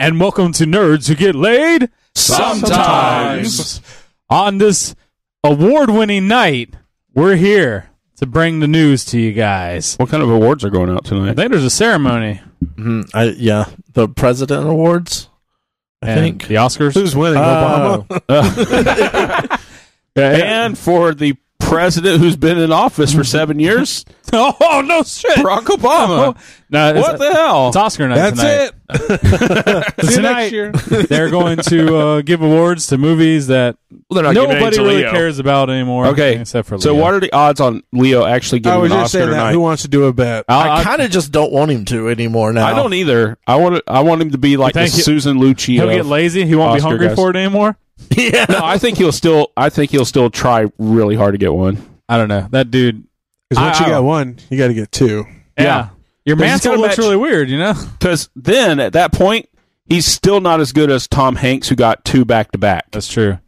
And welcome to Nerds Who Get Laid Sometimes. On this award-winning night, we're here to bring the news to you guys. What kind of awards are going out tonight? I think there's a ceremony. The President Awards, I think. The Oscars. Who's winning? Obama? And for the president who's been in office for 7 years. Oh, no shit. Barack Obama. No, what the hell? It's Oscar night tonight. That's it. Tonight, they're going to give awards to movies that nobody really cares about anymore. Okay, except for Leo. So what are the odds on Leo actually getting an Oscar tonight? Who wants to do a bet? I kind of just don't want him to anymore now. I don't either. I want him to be like the Susan Lucci. He'll get lazy. He won't be hungry for it anymore. Yeah. No, I think he'll still try really hard to get one. I don't know. That dude. Because once you got one, you got to get two. Yeah. Your mantle looks really weird, you know? Because then, at that point, he's still not as good as Tom Hanks, who got two back-to-back. That's true.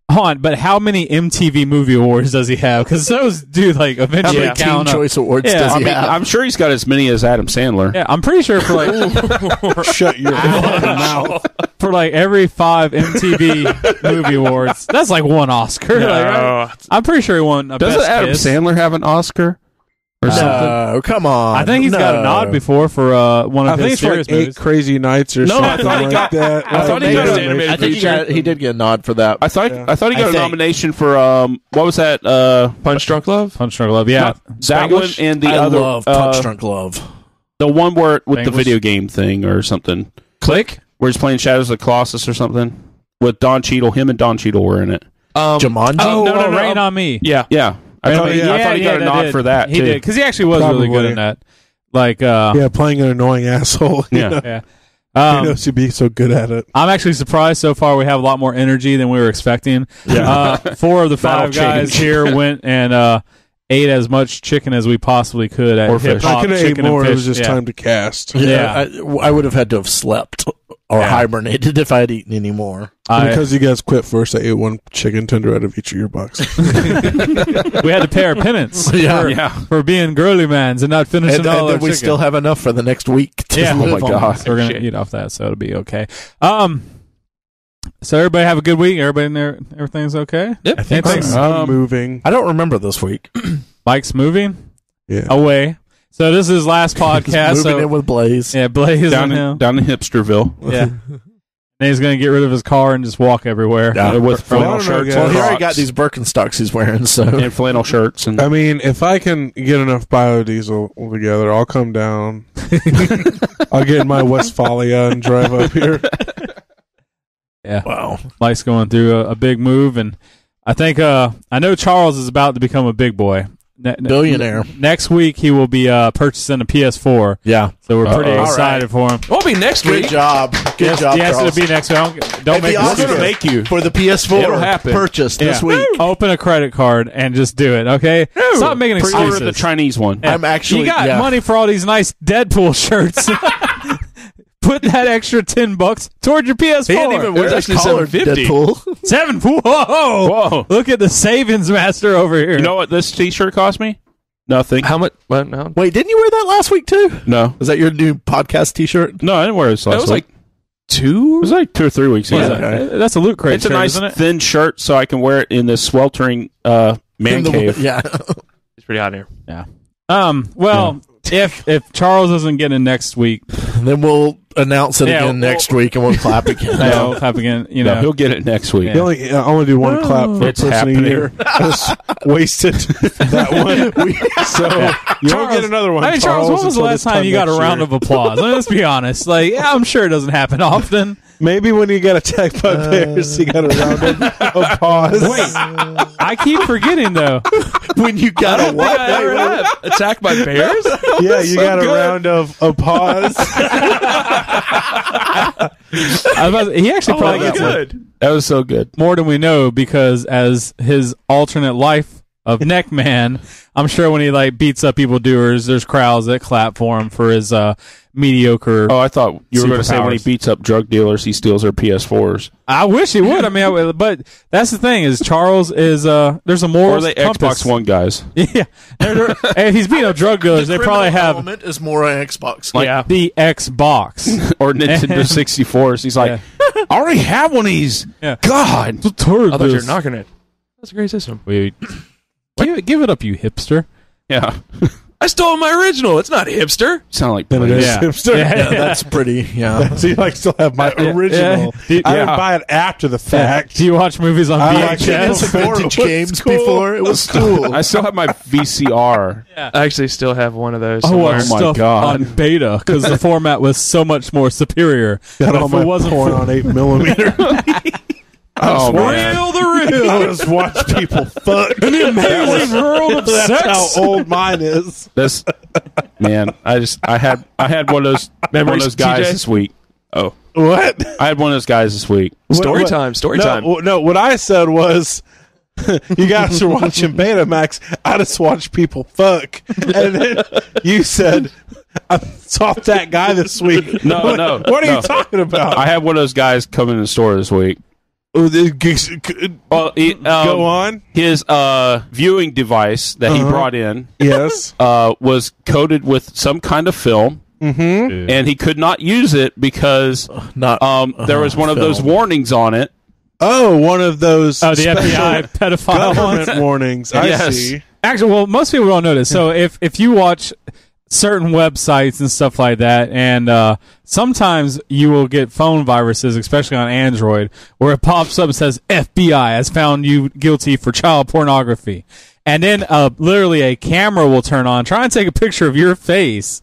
Hold on, but how many MTV Movie Awards does he have? Because those do, eventually count. How many Teen Choice Awards does he have? I'm sure he's got as many as Adam Sandler. Yeah, I'm pretty sure for, Shut your mouth. For, every 5 MTV Movie Awards, that's, one Oscar. No. I'm pretty sure he won a Best Doesn't Adam Kiss. Sandler have an Oscar? Or something? No, come on. I think he's got a nod before for one of his serious movies. 8 Crazy Nights or something. I thought he got that. I thought he got animated. I think he did get a nod for that. I thought he got a nomination for what was that? Punch Drunk Love. Punch Drunk Love. Yeah, that one and the other. I love Punch Drunk Love. The one where with the video game thing or something. Click. Where he's playing Shadows of the Colossus or something with Don Cheadle. Him and Don Cheadle were in it. Jumanji. No, Rain on Me. Yeah. I thought he got a nod for that. He did because he actually was really good in that. Playing an annoying asshole. Yeah. He knows he'd be so good at it. I'm actually surprised so far. We have a lot more energy than we were expecting. Yeah. 4 of the 5 guys here went and ate as much chicken as we possibly could at Hip Hop. I could have ate more. It was just time to cast. Yeah. I would have had to have slept or hibernated if I had eaten any more. Because you guys quit first, I ate 1 chicken tender out of each of your bucks. We had to pay our penance for being girly mans and not finishing all our and we chicken. still have enough for the next week. Oh my God. So we're going to eat off that, so it'll be okay. So everybody have a good week? Everybody in there, everything's okay? Yep. I think I'm moving. I don't remember this week. Mike's moving? Yeah. Away. So this is his last podcast. Moving in with Blaze. Yeah, Blaze down in Hipsterville. Yeah. And he's going to get rid of his car and just walk everywhere. Yeah, with flannel shirts. Well, he already got these Birkenstocks he's wearing, so. And flannel shirts. And I mean, if I can get enough biodiesel together, I'll come down. I'll get in my Westphalia and drive up here. Yeah. Wow. Mike's going through a big move, and I think I know Charles is about to become a big boy. Billionaire. Next week he will be purchasing a PS4. Yeah. So we're pretty excited for him. Won't be next week. Good job. Good job, Yes, Charles. it'll be next week. Don't make we're going to make you for the PS4 It'll happen. purchase this week. Open a credit card and just do it, okay? Stop making excuses. Pre-order the Chinese one. I'm actually. You got money for all these nice Deadpool shirts. Put that extra $10 toward your PS4. He didn't even wear actually $750. Deadpool. 7. Whoa! Look at the savings master over here. You know what this T-shirt cost me? Nothing. How much? What? No. Wait, didn't you wear that last week too? No. Was that your new podcast T-shirt? No, I didn't wear this last week. It was like 2? It was like 2 or 3 weeks ago. Okay. That's a Loot Crate It's a shirt, nice isn't it? thin shirt, so I can wear it in this sweltering man cave. Yeah. It's pretty hot here. Yeah. Well, if Charles doesn't get in next week, then we'll announce it again next week, and we'll clap again. we'll clap again. You know, he'll get it next week. I only do 1 clap for a person a year. I just wasted that one. You won't get another one. I mean, Charles, when was the last time you got a round of applause? Let's be honest. I'm sure it doesn't happen often. Maybe when you got attacked by bears, you got a round of applause. Wait, I keep forgetting though. When you got a what? I ever have. Attacked by bears? Yeah, you got a round of applause. He actually probably that's gets good. That was so good. more than we know because as his alternate life of Neckman, I'm sure when he like beats up evildoers, there's crowds that clap for him for his mediocre. Oh, I thought you were going to say when he superpowers. beats up drug dealers, he steals their PS4s. I wish he would. I mean, but that's the thing is Charles is there's a moral Or the compass. Xbox One guys. Yeah, if he's beating up drug dealers, they probably have Element is more on Xbox. Yeah. the Xbox. Or Nintendo 64s. He's like, I already have one of these. Yeah. God. I thought you were knocking it. That's a great system. Wait, give it up, you hipster. Yeah. I stole my original. It's not hipster. Sound like Then it is Yeah. hipster. Yeah, that's pretty. Yeah. So you like still have my original. Yeah. I didn't buy it after the fact. Do you watch movies on I like VHS? it. Vintage It was games cool. before. It was cool. I still have my VCR. I actually still have one of those. I somewhere. watched my stuff God. on beta because the format was so much more superior. Got But all if my it wasn't porn for on 8mm. Oh, man. I just watch people fuck. the amazing world of That's sex. how old mine is. This, man, I had one of those Memories, guys TJ? this week. Oh. What? I had one of those guys this week. Story What- time. Story no, time. No, what I said was, you guys are watching Betamax. I just watch people fuck. And then you said, I saw that guy this week. No, What- no, What are no. you talking about? I had one of those guys come in the store this week. Well, Go on. His viewing device that he brought in Yes. was coated with some kind of film, and he could not use it because Not. there was one of those film. warnings on it. Oh, one of those Oh, the special FBI pedophile ones. government warnings. I Yes. see. Actually, well, most people don't know this. So if you watch certain websites and stuff like that, and sometimes you will get phone viruses, especially on Android, where it pops up and says FBI has found you guilty for child pornography, and then literally a camera will turn on, try and take a picture of your face.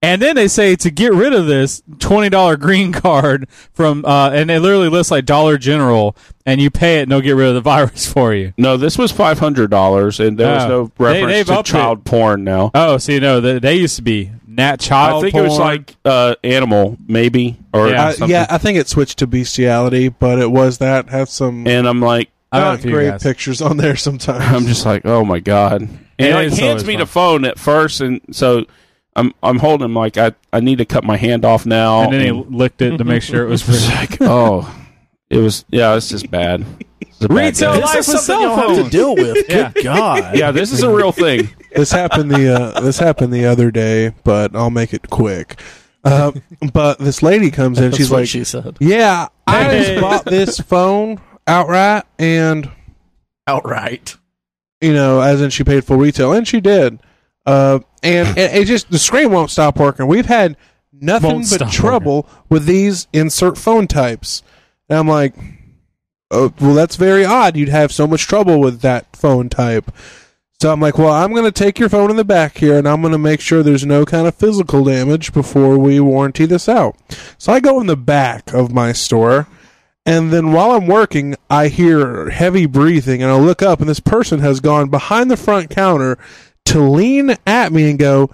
And then they say to get rid of this $20 green card from, and they literally list like Dollar General, and you pay it, and they'll get rid of the virus for you. No, this was $500, and there was Oh. no reference They've to upped child porn now. Oh, so you know they used to be child. I think porn. it was like animal, maybe, or Yeah. something. Yeah, I think it switched to bestiality, but it was that. Have some And I'm like, I got a not few great guys. pictures on there sometimes. I'm just like, oh my god. And Yeah, he like it's hands always me fun. the phone at first, and so I'm holding him like I need to cut my hand off now. And then he licked it to make sure it was real. like, oh, it's just bad. It's a bad Retail day. life This is with something cell you'll have to phones. deal with. Yeah. Good God. Yeah, this is a real thing. This happened the other day, but I'll make it quick. But this lady comes in, That's she's what like, she said. "Yeah, I Hey. just bought this phone outright, and Outright. as in she paid full retail, and she did. And it just the screen won't stop working. We've had nothing Won't but stop trouble with these insert phone types." And I'm like, "Oh, well, that's very odd. You'd have so much trouble with that phone type." So I'm like, well, I'm going to take your phone in the back here, and I'm going to make sure there's no kind of physical damage before we warranty this out. So I go in the back of my store, and then while I'm working, I hear heavy breathing, and I look up, and this person has gone behind the front counter to lean at me and go,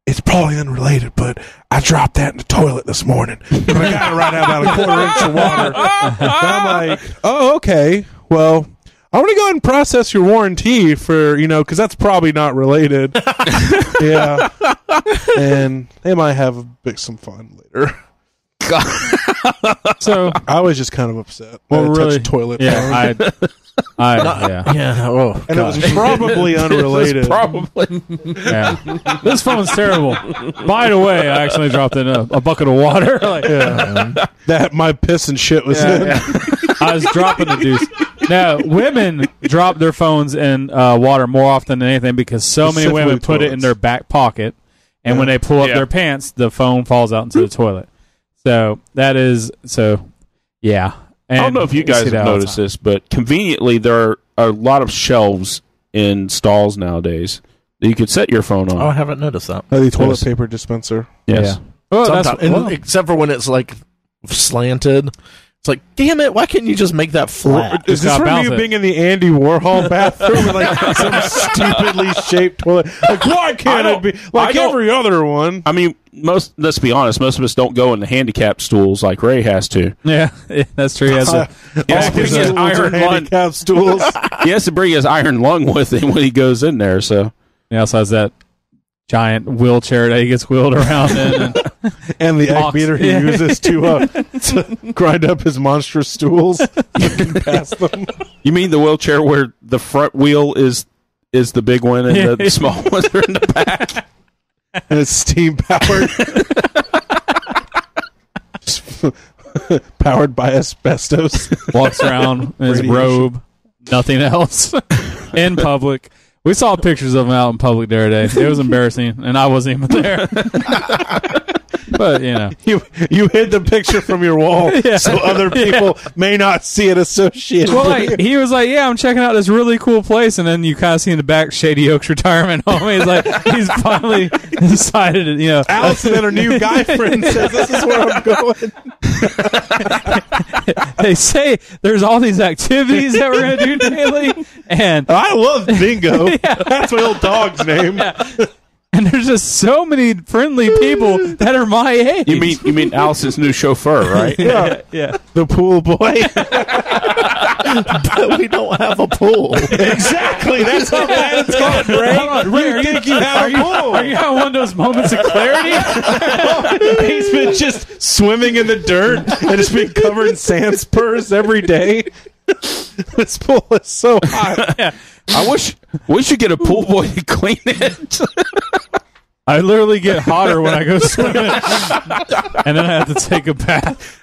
"It's probably unrelated, but I dropped that in the toilet this morning. And I got it right out about a quarter-inch of water." And I'm like, "Oh, okay. Well, I'm going to go ahead and process your warranty for, because that's probably not related." Yeah. And they might have some fun later. So, I was just kind of upset. well, that I really, touched toilet phone. yeah, yeah, Yeah. Oh, And it was gosh. probably unrelated. Probably. yeah. This phone's terrible. By the way, I actually dropped in a bucket of water. Like, That my piss and shit was in. I was dropping the deuce. Now, women drop their phones in water more often than anything because so many Specifically women put it in toilets. their back pocket, and when they pull up Yeah. their pants, the phone falls out into the toilet. So that is yeah. And I don't know if you guys see that have all the noticed time. this, but conveniently there are a lot of shelves in stalls nowadays that you could set your phone on. Oh, I haven't noticed that. The toilet Yes. paper dispenser. Yes. Yeah. Well, Sometimes, well, except for when it's like slanted. It's like, damn it, why can't you just make that flat? Is this from you being in the Andy Warhol bathroom with like some stupidly shaped toilet? Like, why can't it be like every other one? I mean, let's be honest, most of us don't go in the handicap stools like Ray has to. Yeah, that's true. He has his iron handicap stools. He has to bring his iron lung with him when he goes in there. So he also has that giant wheelchair that he gets wheeled around in. And the egg beater he uses to grind up his monstrous stools. You can pass them. You mean the wheelchair where the front wheel is the big one and the small ones are in the back? And it's steam powered. Powered by asbestos. Walks around in his robe. Nothing else. In public. We saw pictures of him out in public the other day. It was embarrassing, and I wasn't even there. But, you know. You hid the picture from your wall so other people may not see it associated. Well, like, he was like, yeah, I'm checking out this really cool place, and then you kind of see in the back Shady Oaks Retirement Home. He's like, he's finally decided to, you know. Allison and her new guy friend says, this is where I'm going. They say there's all these activities that we're going to do daily, and I love bingo. That's my old dog's name. Yeah. And there's just so many friendly people that are my age. You mean Allison's new chauffeur, right? Yeah. The pool boy. But we don't have a pool. Exactly. That's how bad it's going, Ray. Ray, are you having one of those moments of clarity? He's been just swimming in the dirt and just being covered in sand spurs every day. This pool is so hot. Yeah. I wish we should get a pool boy to clean it. I literally get hotter when I go swimming, and then I have to take a bath.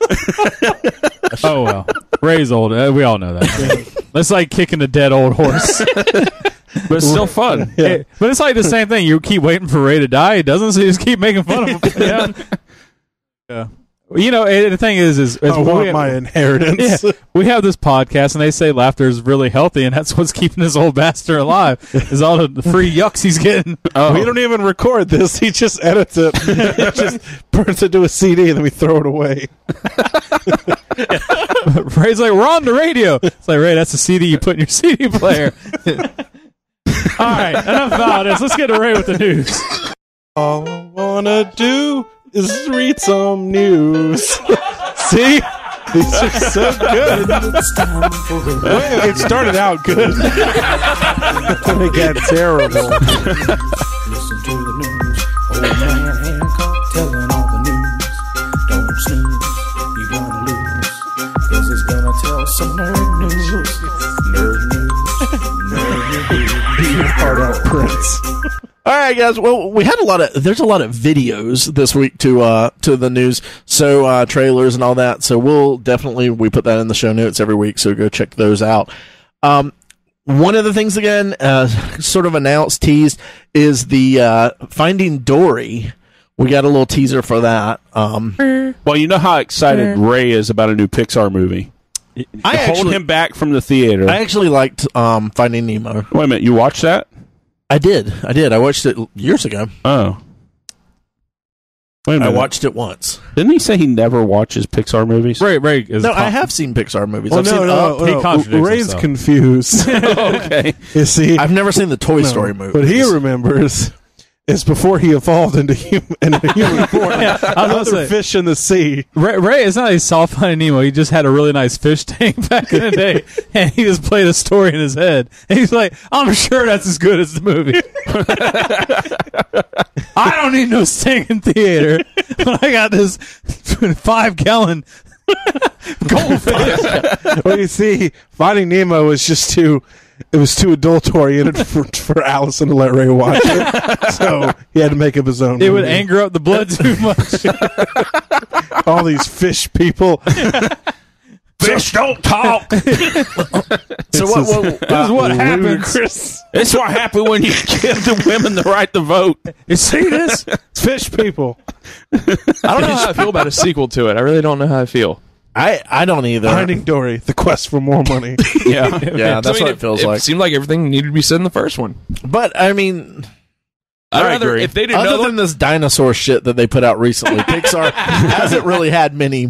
Oh well, Ray's old. We all know that. That's like kicking a dead old horse, but it's still fun. Yeah. But it's like the same thing. You keep waiting for Ray to die. He doesn't, so you just keep making fun of him. Yeah. You know, the thing is I want my inheritance. Yeah, we have this podcast, and they say laughter is really healthy, and that's what's keeping this old bastard alive. Is all the free yucks he's getting. Oh. We don't even record this; he just edits it. It just burns it to a CD, and then we throw it away. Ray's like, "We're on the radio." It's like, Ray, that's a CD you put in your CD player. All right, enough about this. Let's get to Ray with the news. All I wanna do is read some news. See? These are so good. It started out good. Then it got terrible. Listen to the news. Old man Hancock telling all the news. Don't snooze, you're gonna lose. Cause he's gonna tell some nerd news. Nerd news. Beat your heart out, Prince. All right, guys. Well, there's a lot of videos this week to the news, so trailers and all that. So we put that in the show notes every week. So go check those out. One of the things again, sort of announced, teased, is the Finding Dory. We got a little teaser for that. Well, you know how excited Ray is about a new Pixar movie. Hold him back from the theater. I actually liked Finding Nemo. Wait a minute, you watched that? I did. I watched it years ago. Oh. Wait a minute. I watched it once. Didn't he say he never watches Pixar movies? Ray is I have seen Pixar movies. Well, Ray's confused. Okay. You see? I've never seen the Toy Story movies. But he remembers is before he evolved into human form. Other fish in the sea. Ray, it's not he saw Finding Nemo. He just had a really nice fish tank back in the day, and he just played a story in his head. And he's like, I'm sure that's as good as the movie. I don't need no stinking theater when I got this 5-gallon goldfish. Well, you see, Finding Nemo was just too adult oriented for Allison to let Ray watch it. So he had to make up his own. It would anger up the blood too much. All these fish people. Fish don't talk. So this is what happens. It's what happens when you give the women the right to vote. You see this? It's fish people. I don't know how I feel about a sequel to it. I really don't know how I feel. I don't either. Finding Dory, the quest for more money. Yeah, that's what it feels like. It seemed like everything needed to be said in the first one. But I mean, I'd I rather agree. if they did Other another than this dinosaur shit that they put out recently, Pixar hasn't really had many.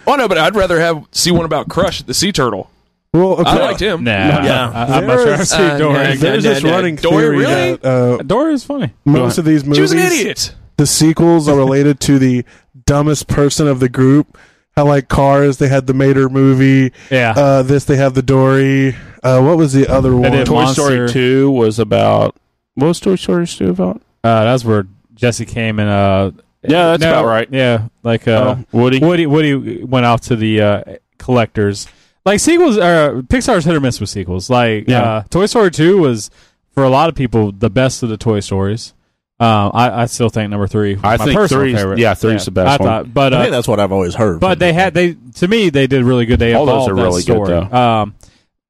Oh no, but I'd rather see one about Crush the sea turtle. Well, okay. I liked him. Nah, Yeah. I'm not sure I've seen Dory. There's this running Dory, theory really? that Dory is funny. most of these movies, She was an idiot. the sequels are related to the dumbest person of the group. How like Cars, they had the Mater movie. Yeah. This they have the Dory. What was the other one? did Toy Monster. Story 2 was about. What was Toy Story 2 about? That's where Jesse came and Yeah, that's about right. Yeah, like Woody. Woody went out to the collectors. Like sequels, Pixar's hit or miss with sequels. Like Toy Story 2 was for a lot of people the best of the Toy Stories. I still think number 3. I my think personal 3's favorite. yeah, 3's the best I one. thought, but I think that's what I've always heard. but to me they did really good. They All those evolved are that really good, story. though.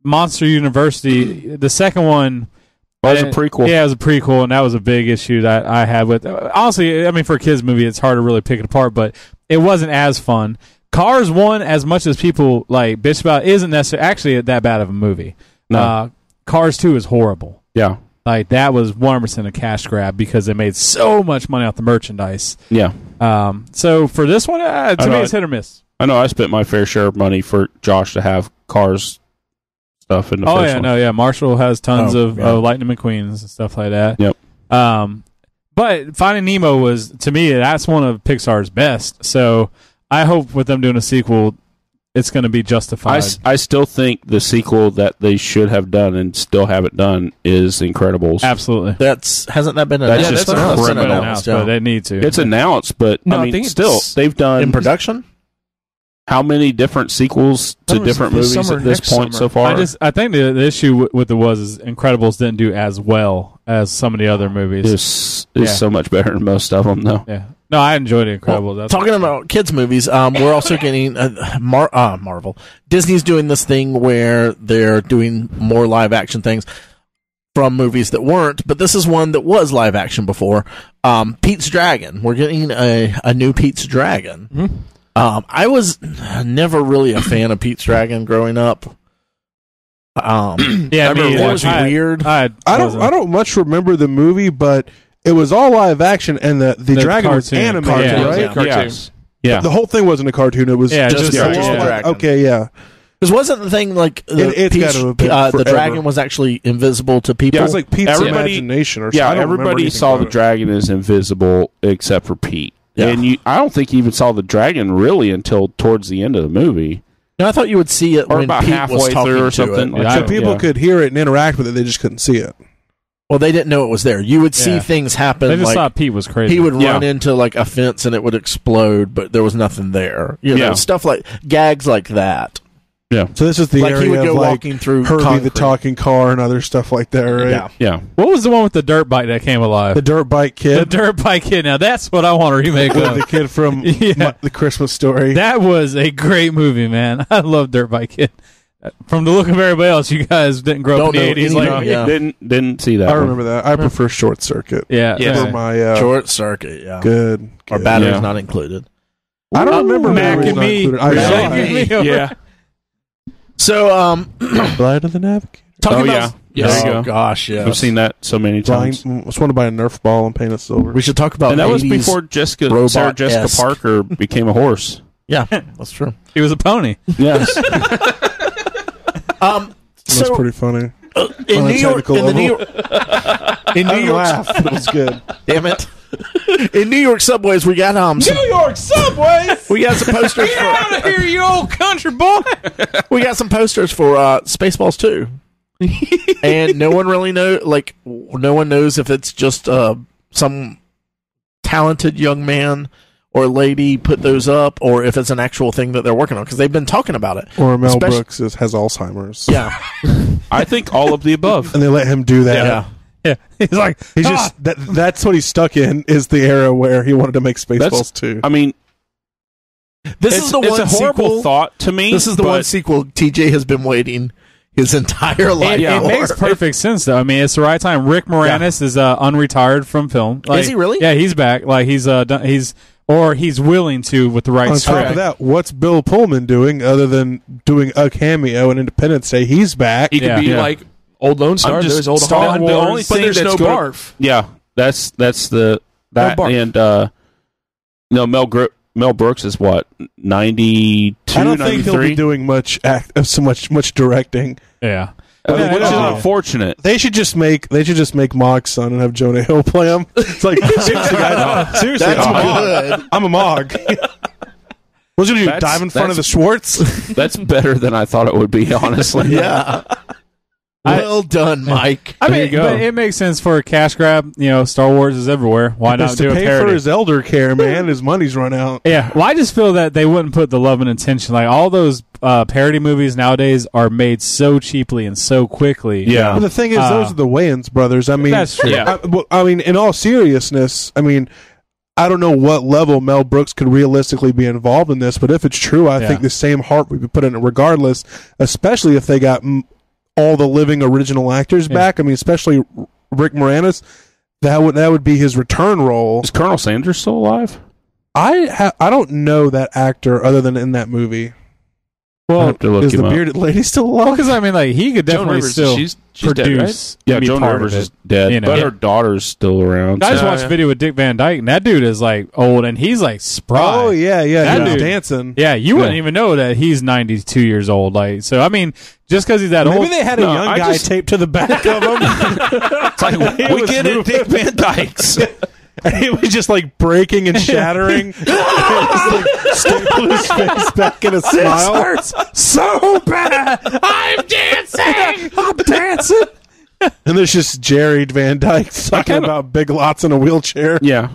Monster University, the second one. That was a prequel. Yeah, it was a prequel, and that was a big issue that I had with. Honestly, I mean, for a kids movie, it's hard to really pick it apart, but it wasn't as fun. Cars 1, as much as people like bitch about, isn't necessarily actually that bad of a movie. No. Cars 2 is horrible. Yeah. Like that was 100% a cash grab because they made so much money off the merchandise. Yeah. So for this one, to me, it's hit or miss. I know I spent my fair share of money for Josh to have Cars stuff in the first one. Marshall has tons of Lightning McQueens and stuff like that. Yep. But Finding Nemo was, to me, that's one of Pixar's best. So I hope with them doing a sequel, it's going to be justified. I still think the sequel that they should have done and still haven't done is Incredibles. Absolutely. hasn't that been That's announced? just That's been criminal. announced, But they need to. It's announced, but No, I I mean, think still, it's they've done in production. how many different sequels to That was different this movies summer, at this next point summer. so far? I think the issue with it was Incredibles didn't do as well as some of the other movies. Is so much better than most of them, though. Yeah. No, I enjoyed Incredibles. Well, talking about kids movies, we're also getting Marvel. Disney's doing this thing where they're doing more live action things from movies that weren't, but this is one that was live action before. Pete's Dragon. We're getting a new Pete's Dragon. Mm-hmm. I was never really a fan of Pete's Dragon growing up. Yeah, it was weird. I don't much remember the movie, but it was all live action, and the dragon was cartoon. animated, Yeah, right? yeah. Cartoon. Yes. Yeah. The whole thing wasn't a cartoon. It was Yeah, just just a the full- dragon. Okay, yeah. Because wasn't the thing like It's gotta have been the forever. dragon was actually invisible to people? It was like Pete's Everybody- imagination, or something. Yeah, I don't remember everybody anything saw about the it. dragon as invisible except for Pete. Yeah. And I don't think you even saw the dragon really until towards the end of the movie. No, I thought you would see it Or when about Pete halfway was talking through or to something. it. Yeah, So people could hear it and interact with it. They just couldn't see it. Well, they didn't know it was there. You would see Yeah. things happen. They just like thought Pete was crazy. he would Yeah. run into like a fence and it would explode, but there was nothing there. You know, Yeah. stuff like gags like that. Yeah. So this is the Like area he would go of like walking through Herbie concrete. the talking car and other stuff like that, right? Yeah. Yeah. What was the one with the dirt bike that came alive? The dirt bike The kid, dirt bike kid. Now that's what I want to remake the of. kid from Yeah. The Christmas Story. That was a great movie, man. I love Dirt Bike Kid. From the look of everybody else, you guys didn't grow up Don't in the know 80s any- like Yeah. Didn't see that. I one. remember that. I prefer Short Circuit. Yeah. Yeah. For my Short circuit, yeah. good. Or good. batteries Yeah. not included. I don't remember Mac movies and not me. included. I Mac saw and it. me. Yeah. So, Flight of the Navigator. talking Oh, about yeah. There you oh go. gosh, yeah. I've seen that so many times. Just wanted to buy a Nerf ball and paint it silver. We should talk about And that was 80s before Sarah robot-esque. Jessica Parker became a horse. Yeah, that's true. He was a pony. Yes. That's So pretty funny. in on a New York, technical in the New level. York, in New I York, laughed. It was good. damn it. In New York subways, we got some, New York subways! we got some posters Get for out of here, you old country boy! we got some posters for Spaceballs 2. And no one really no one knows if it's just some talented young man or lady put those up, or if it's an actual thing that they're working on, because they've been talking about it. Or Mel Especially- Brooks has Alzheimer's. Yeah, I think all of the above. And they let him do that. yeah. Yeah. He's like, He's just that's what he's stuck in, is the era where he wanted to make Spaceballs 2. I mean, This it's, is the it's one a horrible sequel. thought to me. This is the but one sequel TJ has been waiting his entire life. It for. makes perfect sense, though. I mean, it's the right time. Rick Moranis is unretired from film. Like, Is he really? Yeah, he's back. Like he's willing to with the right On top script. of that, what's Bill Pullman doing other than doing a cameo in Independence Day? He's back. He could Yeah. be Yeah. like old Lone Star. I'm just There's old Star Star Wars. Wars, but there's no that's gonna- barf. Yeah, That's that and Mel Brooks is what 92. I don't 93? think he'll be doing much directing. Yeah. Which is unfortunate. They should just make Mog's son and have Jonah Hill play him. It's like seriously, That's good. I'm a Mog. What's he gonna do? Dive in front of the Schwartz? That's better than I thought it would be, honestly. Yeah. Well done, Mike. I mean, but it makes sense for a cash grab. You know, Star Wars is everywhere. Why not do a pay parody? for his elder care, man? His money's run out. Yeah, well, I just feel that they wouldn't put the love and intention. Like all those parody movies nowadays are made so cheaply and so quickly. Yeah. But the thing is, those are the Wayans brothers. I mean, that's true. Yeah. I mean, in all seriousness, I mean, I don't know what level Mel Brooks could realistically be involved in this, but if it's true, I think the same heart would be put in it regardless, especially if they got all the living original actors back. I mean, especially Rick Moranis. That would be his return role. Is Colonel Sanders still alive? I don't know that actor other than in that movie. Well, have to look is him the up. bearded lady still alive? Because I mean, like he could definitely Rivers, still she's produce. dead, Yeah, be Joan part Rivers of it, is dead, you know? but her daughter's still around. I just so- watched a video with Dick Van Dyke, and that dude is like old, and he's like spry. Oh yeah, That he was dude. dancing. Yeah, you wouldn't even know that he's 92 years old. Like, so I mean, just because he's that Maybe old, they had a No, young I guy just- taped to the back of him. It's like, we get it, Dick Van Dyke's. And he was just like breaking and shattering. He was like stapled his face back in a smile. hurts so bad. I'm dancing. I'm dancing. And there's just Jerry Van Dyke talking about big lots in a wheelchair. Yeah.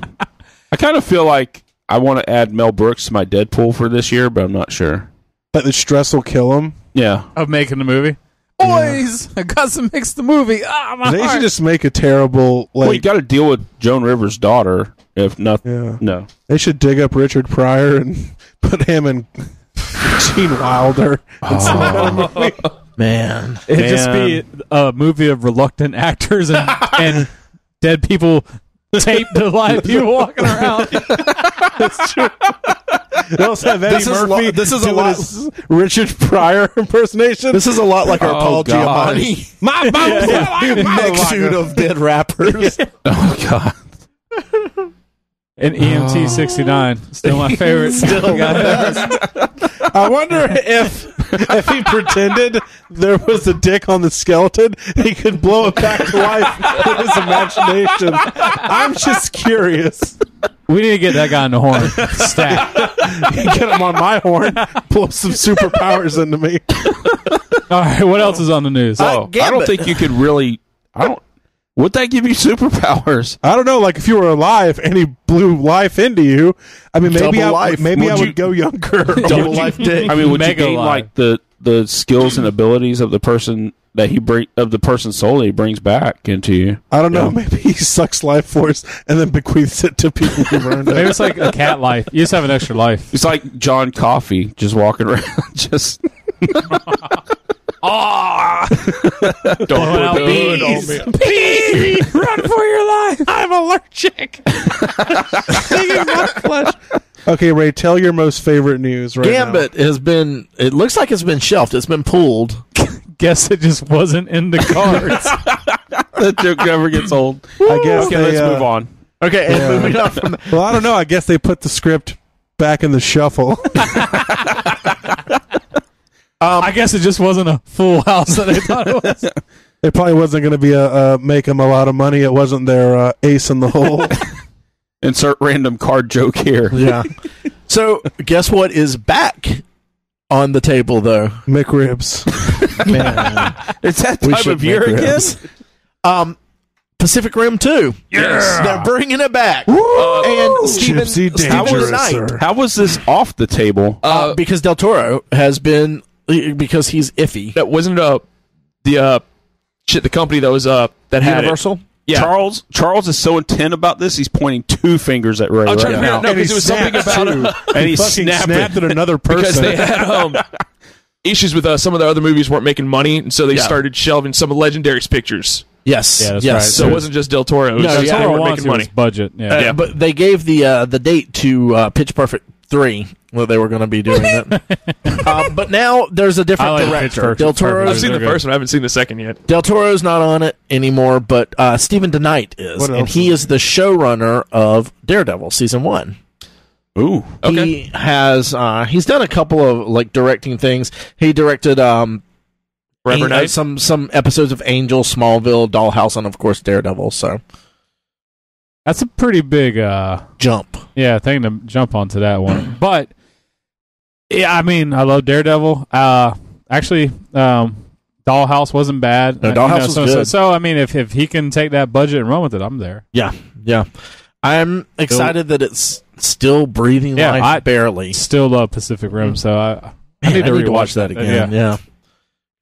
I kind of feel like I want to add Mel Brooks to my Deadpool for this year, but I'm not sure. But the stress will kill him. Yeah. Of making the movie. Boys, I got to mix the movie. My They heart. should just make a terrible Well, you like. got to deal with Joan Rivers' daughter. If nothing, Yeah. no. They should dig up Richard Pryor and put him in Gene Wilder. Man. It'd just be a movie of reluctant actors and dead people taped to live people walking around. That's true. They also have Eddie This is Murphy. this is a doing lot. his Richard Pryor impersonation. This is a lot like our Oh, Paul God. Giamatti my mix-suit of dead rappers. Oh, God. And EMT 69, still my favorite. I wonder if he pretended there was a dick on the skeleton, he could blow it back to life with his imagination. I'm just curious. We need to get that guy in the horn. Stat. Get him on my horn, blow some superpowers into me. All right, what else is on the news? Oh, I don't Gambit. think you could really. Would that give you superpowers? I don't know, like if you were alive and he blew life into you, I mean, maybe Double I life. would go younger. Double life dick. I mean, would you Mega gain live. like the skills and abilities of the person that of the person's soul that he brings back into you? I don't know. Yeah. Maybe he sucks life force and then bequeaths it to people who've earned Maybe it. it's like a cat life. You just have an extra life. It's like John Coffey just walking around, just. Don't out bees. Bees! Run for your life. I'm allergic. Okay, Ray, tell your most favorite news right Gambit has been. It looks like it's been shelved. It's been pulled. Guess it just wasn't in the cards. That joke never gets old. now. I guess Okay, they, let's move on. Okay, and moving on from that. Well, I don't know. I guess they put the script back in the shuffle. I guess it just wasn't a full house that I thought it was. It probably wasn't going to be make them a lot of money. It wasn't their ace in the hole. Insert random card joke here. Yeah. So, guess what is back on the table, though? McRibs. Man, It's that we time should of year make again. ribs. Pacific Rim 2. Yes. They're bringing it back. And Steven Dangerous, Knight, sir. How was this off the table? because Del Toro has been, because he's iffy. That wasn't the company that was that had Universal? it. Yeah. Charles is so intent about this. He's pointing two fingers at Ray I'm right trying to figure now. out no, because it was something about And he's fucking snapping. snapped at another person. because they had issues with some of the other movies weren't making money, and so they Yeah. started shelving some of Legendary's pictures. Yes, Yeah, that's yes. right. So it wasn't just Del Toro. It was No, just yeah. they were wants making money. his budget. Yeah. But they gave the date to Pitch Perfect 3, where they were going to be doing it. But now there's a I different like Pitch director. Perfect. Del I've Toro's seen the They're first one. I haven't seen the second yet. Del Toro's not on it anymore, but Stephen DeKnight is, What and else he is is the showrunner of Daredevil season 1. Ooh. Okay. He has he's done a couple of like directing things. He directed Forever Night. some episodes of Angel, Smallville, Dollhouse, and of course Daredevil. So That's a pretty big jump. thing to jump onto that one. But yeah, I mean, I love Daredevil. Actually, Dollhouse wasn't bad. No, Dollhouse was good. So I mean, if he can take that budget and run with it, I'm there. Yeah. I'm excited that it's still breathing Yeah, life barely. Still love Pacific Rim, so I Man, need to rewatch that again. Yeah.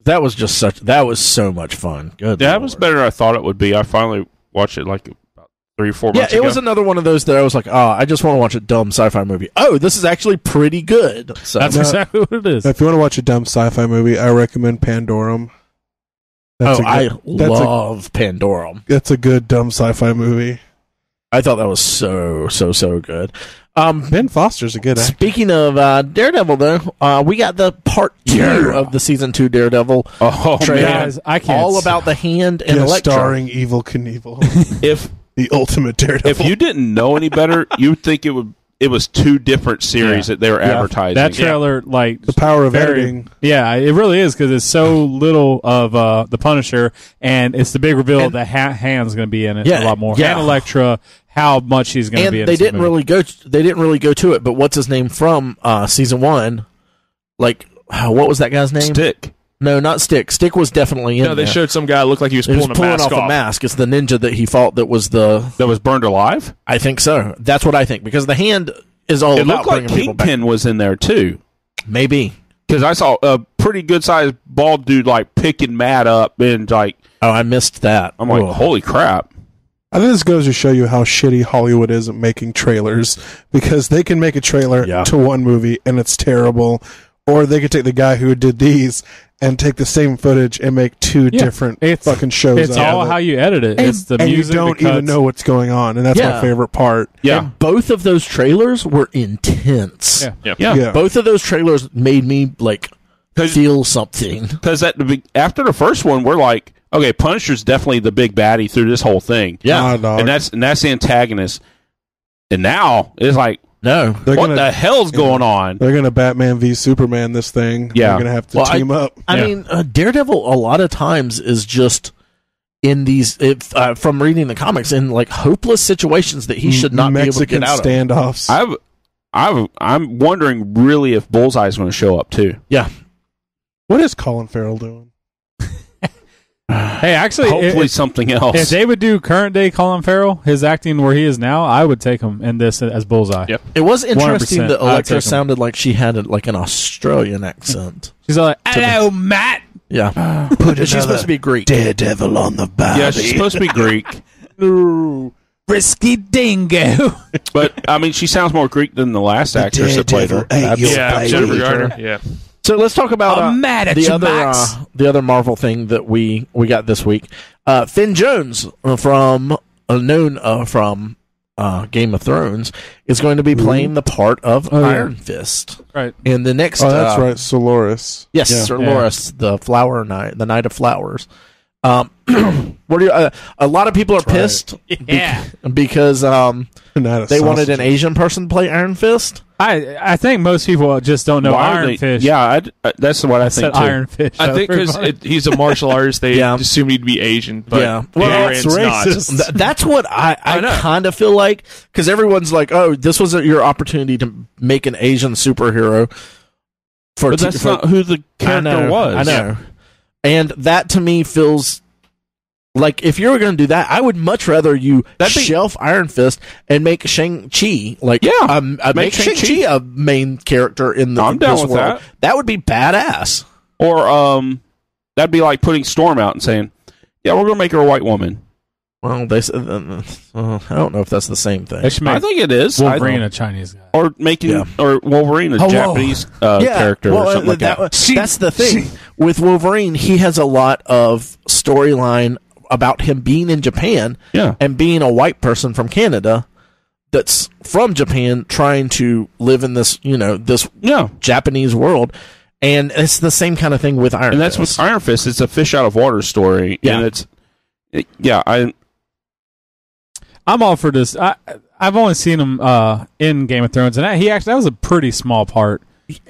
That was so much fun. Good. That Lord. was better than I thought it would be. I finally watched it like about 3 or 4 Yeah, months it ago. was another one of those that I was like, oh, I just want to watch a dumb sci-fi movie. Oh, this is actually pretty good. So that's exactly what it is. If you want to watch a dumb sci-fi movie, I recommend Pandorum. I that's love Pandorum. That's a good dumb sci-fi movie. I thought that was so good. Ben Foster's a good actor. Speaking of Daredevil, though, we got the part 2 of the season 2 Daredevil Oh, trailer. man. Guys, I can't. All about the hand and Guest Electro. starring Evil Knievel, If the ultimate Daredevil. if you didn't know any better, you'd think it was 2 different series that they were advertising. that trailer, like the power of very- editing. Yeah, it really is because it's so little of the Punisher, and it's the big reveal And- that Hand's going to be in it Yeah, a lot more. yeah. And Elektra, how much he's going to And be in they this didn't movie. really go. They didn't really go to it. But what's his name from season 1? Like, what was that guy's name? Stick. No, not Stick. Stick was definitely in No, they there. showed some guy looked like he was He was pulling, pulling a mask off a mask. It's the ninja that he fought that was the... That was burned alive? I think so. That's what I think. Because the hand is all It about looked like bringing people back. Kingpin was in there too. Maybe. Because I saw a pretty good sized bald dude like picking Matt up and like Oh, I missed that. I'm like, Ugh. holy crap. I think this goes to show you how shitty Hollywood is at making trailers, because they can make a trailer Yeah. to one movie and it's terrible, or they could take the guy who did these and take the same footage and make 2 different fucking shows. It's out all of it. how you edit it. It's the and music. you don't the even cuts. know what's going on, and that's Yeah. my favorite part. Yeah. And both of those trailers were intense. Yeah. Yeah. Both of those trailers made me, like, 'Cause- feel something. Because after the first one, we're like, okay, Punisher's definitely the big baddie through this whole thing. Yeah. Nah, dog. And that's the antagonist. And now it's like, No. They're what gonna, the hell's going on? They're gonna Batman v Superman this thing. Yeah. They're gonna have to Well, team up. I Yeah. mean, Daredevil a lot of times is just in these, from reading the comics, in like hopeless situations that he should not Mexican be able to get out of. standoffs. I'm wondering really if Bullseye's going to show up too. Yeah. What is Colin Farrell doing? Hey, actually, Hopefully something else. if they would do current day Colin Farrell, his acting where he is now, I would take him in this as Bullseye. Yep. It was interesting 100%. that I'd Elektra take him. sounded like she had like an Australian accent. She's like, "Hello, Matt." Yeah. Put She's supposed to be Greek. Daredevil on the body. Yeah, she's supposed to be Greek. Risky dingo. But, I mean, she sounds more Greek than the last actress that played her. Yeah, Jennifer Garner. Yeah. So let's talk about I'm mad at the you, other Max. the other Marvel thing that we got this week. Finn Jones from from Game of Thrones is going to be playing the part of Oh, yeah. Iron Fist Right. in the next. Oh, that's right, Solaris. Yes, Yeah. Sir Loras, the Flower Knight, the Knight of Flowers. What do you, a lot of people are pissed Yeah. because Not a they wanted an sausage. Asian person to play Iron Fist. I think most people just don't know Why are Iron they- Fish. Yeah, that's what I think said too. Iron Fish. I think because he's a martial artist, they Yeah. assume he'd be Asian. But Yeah. well, Well, Aaron's that's not. racist. That's what I know. kind of feel like, because everyone's like, "Oh, this was your opportunity to make an Asian superhero." But that's not who the character was. I know, and that to me feels like if you were going to do that, I would much rather you That'd be- shelf Iron Fist and make Shang-Chi make Shang-Chi Shang-Chi a main character in the I'm down this with world. That would be badass. Or that'd be like putting Storm out and saying, "Yeah, we're gonna make her a white woman." Well, they said, I don't know if that's the same thing. They should I make think it is. Wolverine a Chinese guy. Or making Yeah. or Wolverine a Oh, whoa. Japanese character or something like that. That's the thing with Wolverine. He has a lot of storyline about him being in Japan Yeah. and being a white person from Canada that's from Japan trying to live in this, this Yeah. Japanese world. And it's the same kind of thing with Iron Fist. And that's with Iron Fist. It's a fish out of water story. Yeah. And I'm all for this. I've only seen him in Game of Thrones, and that was a pretty small part.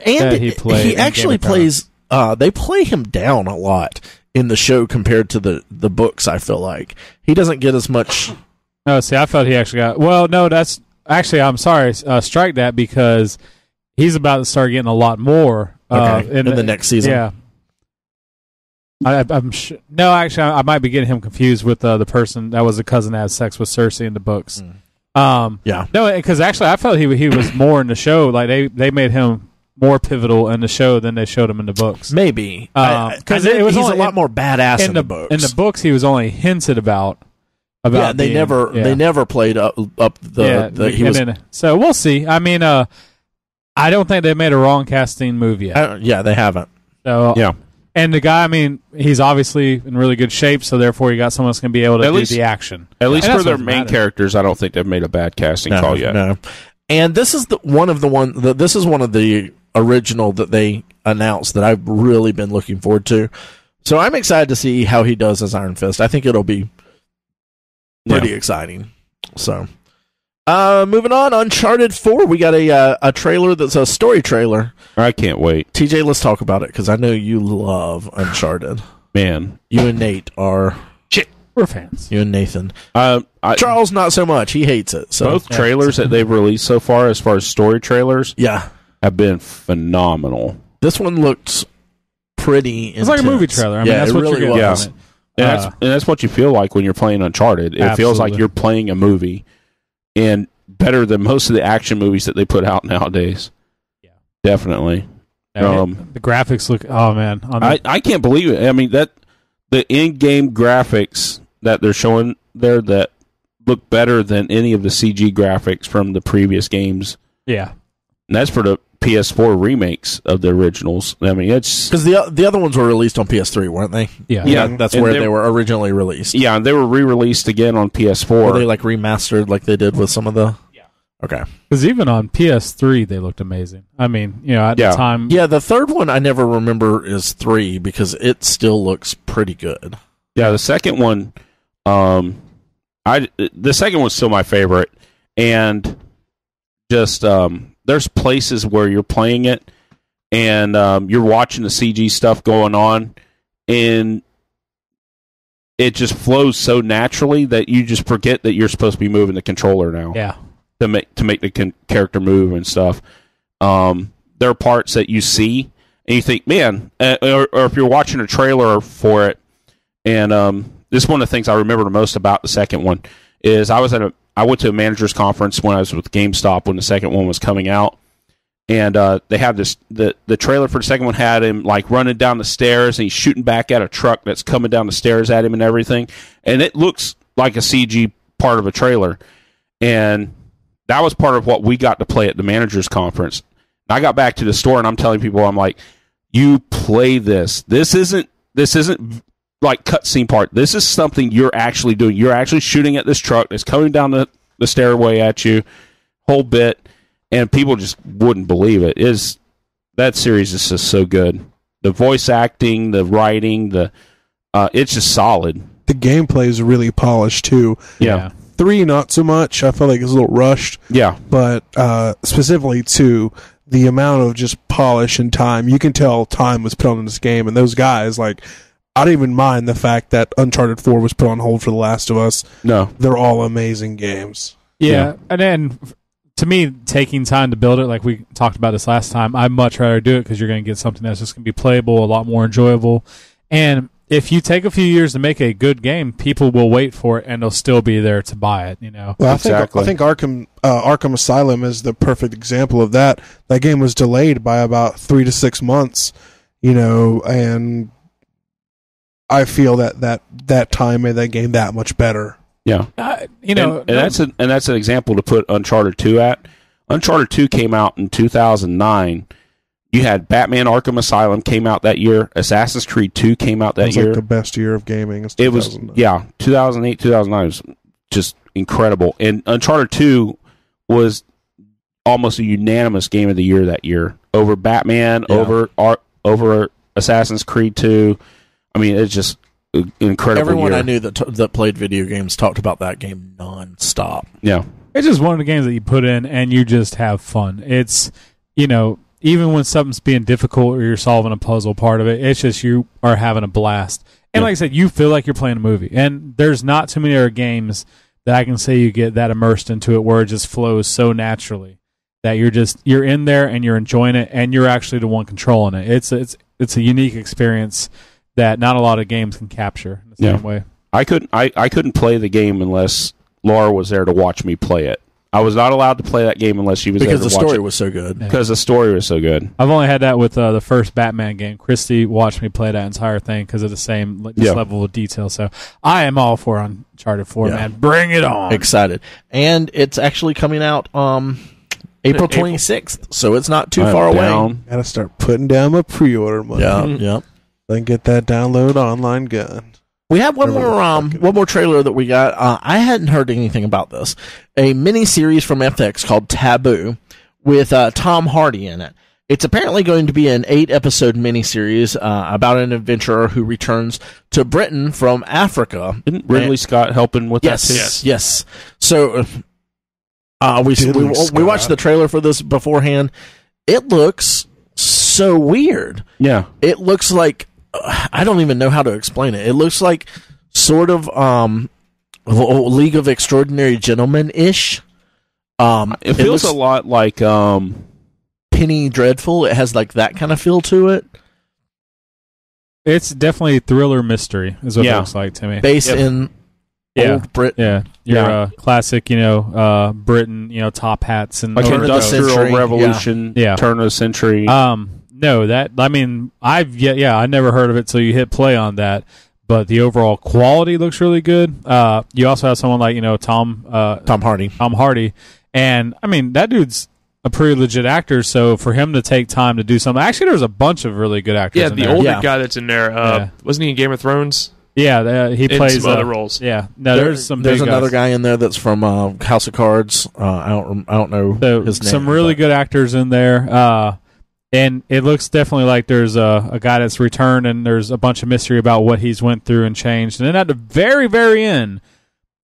And that he played he in actually Game of Thrones. plays. They play him down a lot in the show compared to the books. I feel like he doesn't get as much. No, see, I felt he actually got. Well, no, that's actually. I'm sorry. Strike that because he's about to start getting a lot more in the next season. Yeah. I'm no, actually, I might be getting him confused with the person that was the cousin that had sex with Cersei in the books. Yeah. No, because actually, I felt he was more in the show. Like they made him more pivotal in the show than they showed him in the books. Maybe because he's a lot more badass in the books. In the books, he was only hinted about. Yeah, they never played up the he was. So we'll see. I mean, I don't think they made a wrong casting move yet. Yeah, they haven't. So yeah. And the guy, I mean, he's obviously in really good shape, so therefore you got someone that's going to be able to do the action. At least for their main characters, I don't think they've made a bad casting call yet. No. And this is one of the original that they announced that I've really been looking forward to. So I'm excited to see how he does as Iron Fist. I think it'll be pretty exciting. So, moving on, Uncharted 4. We got a trailer that's a story trailer. I can't wait. TJ, let's talk about it because I know you love Uncharted. Man, you and Nate are. We're fans. You and Nathan. Charles, not so much. He hates it. So both trailers that they've released so far, as far as story trailers, have been phenomenal. This one looks pretty intense. It's like a movie trailer. I mean, that's what you're getting. And that's what you feel like when you're playing Uncharted. It feels like you're playing a movie, and better than most of the action movies that they put out nowadays. Yeah, definitely. The graphics look. Oh man, I can't believe it. I mean the in-game graphics that they're showing there that look better than any of the CG graphics from the previous games. Yeah, and that's for the PS4 remakes of the originals. I mean, it's because the other ones were released on PS3, weren't they? Yeah. That's where they were originally released. Yeah, and they were re-released again on PS4. Were they like remastered, like they did with some of the? Yeah. Okay. Because even on PS3, they looked amazing. I mean, at the time. Yeah, the third one I never remember is 3 because it still looks pretty good. Yeah, the second one, the second one's still my favorite, and just there's places where you're playing it and you're watching the CG stuff going on, and it just flows so naturally that you just forget that you're supposed to be moving the controller now. Yeah, to make the character move and stuff. There are parts that you see and you think, man, or if you're watching a trailer for it, and this is one of the things I remember the most about the second one is I went to a manager's conference when I was with GameStop when the second one was coming out, and they had the trailer for the second one had him like running down the stairs and he's shooting back at a truck that's coming down the stairs at him and everything, and it looks like a CG part of a trailer, and that was part of what we got to play at the manager's conference. And I got back to the store and I'm telling people, I'm like, you play this. This isn't like cutscene part. This is something you're actually doing. You're actually shooting at this truck that's coming down the stairway at you, whole bit, and people just wouldn't believe it. That series is just so good. The voice acting, the writing, it's just solid. The gameplay is really polished too. Yeah. 3, not so much. I felt like it was a little rushed. Yeah. But specifically 2, the amount of just polish and time, you can tell time was put on this game. And those guys, like, I don't even mind the fact that Uncharted 4 was put on hold for The Last of Us. No. They're all amazing games. Yeah. And then, to me, taking time to build it, like we talked about this last time, I'd much rather do it because you're going to get something that's just going to be playable, a lot more enjoyable. And if you take a few years to make a good game, people will wait for it and they'll still be there to buy it. Well, I think Arkham Asylum is the perfect example of that. That game was delayed by about 3 to 6 months, and I feel that time made that game that much better. Yeah, and that's an example to put Uncharted 2 at. Uncharted 2 came out in 2009. You had Batman Arkham Asylum came out that year. Assassin's Creed 2 came out that was year. like the best year of gaming. It was 2008, 2009 was just incredible. And Uncharted 2 was almost a unanimous game of the year that year over Batman, over Assassin's Creed 2. I mean, it's just an incredible Everyone year. I knew that played video games talked about that game nonstop. Yeah. It's just one of the games that you put in and you just have fun. It's, even when something's being difficult or you're solving a puzzle part of it, it's just you are having a blast. And like I said, you feel like you're playing a movie. And there's not too many other games that I can say you get that immersed into it where it just flows so naturally that you're in there and you're enjoying it and you're actually the one controlling it. It's a unique experience that not a lot of games can capture in the same way. I couldn't play the game unless Laura was there to watch me play it. I was not allowed to play that game unless she was there to watch it. Because the story was so good. Because the story was so good. I've only had that with the first Batman game. Christy watched me play that entire thing because of the same level of detail. So I am all for Uncharted 4, man. Bring it on. Excited. And it's actually coming out April 26th, so it's not too far away. Gotta start putting down my pre-order money. Yeah. Then get that download online gun. We have one more trailer that we got. I hadn't heard anything about this. A mini-series from FX called Taboo with Tom Hardy in it. It's apparently going to be an 8-episode mini-series about an adventurer who returns to Britain from Africa. Isn't Ridley Scott helping with that too? Yes. So we watched the trailer for this beforehand. It looks so weird. Yeah. It looks like I don't even know how to explain it. It looks like sort of League of Extraordinary Gentlemen-ish. It feels a lot like Penny Dreadful. It has like that kind of feel to it. It's definitely thriller mystery is what it looks like to me. Based in old Britain. Your classic, Britain, top hats and like Industrial Revolution, turn of the century. No, I never heard of it till you hit play on that. But the overall quality looks really good. You also have someone like Tom Hardy, and I mean that dude's a pretty legit actor. So for him to take time to do something, actually, there's a bunch of really good actors. Yeah, in the there. older guy that's in there wasn't he in Game of Thrones? Yeah, he plays some other roles. Yeah, no, there's another guy in there that's from House of Cards. I don't know his name. Some really good actors in there. And it looks definitely like there's a guy that's returned, and there's a bunch of mystery about what he's went through and changed. And then at the very, very end,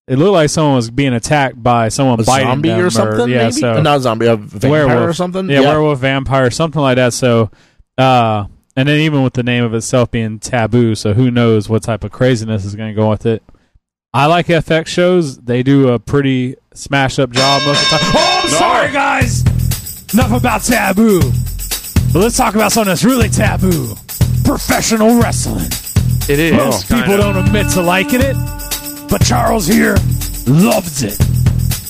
it looked like someone was being attacked by someone biting zombie them or something. Yeah, maybe? so Not a zombie, a vampire werewolf or something. Yeah, werewolf, vampire, something like that. So, and then even with the name of itself being Taboo, so who knows what type of craziness is going to go with it. I like FX shows; they do a pretty smash up job most of the time. Oh, I'm sorry, guys. Enough about Taboo. But let's talk about something that's really taboo. Professional wrestling. It is. Most people don't admit to liking it, but Charles here loves it.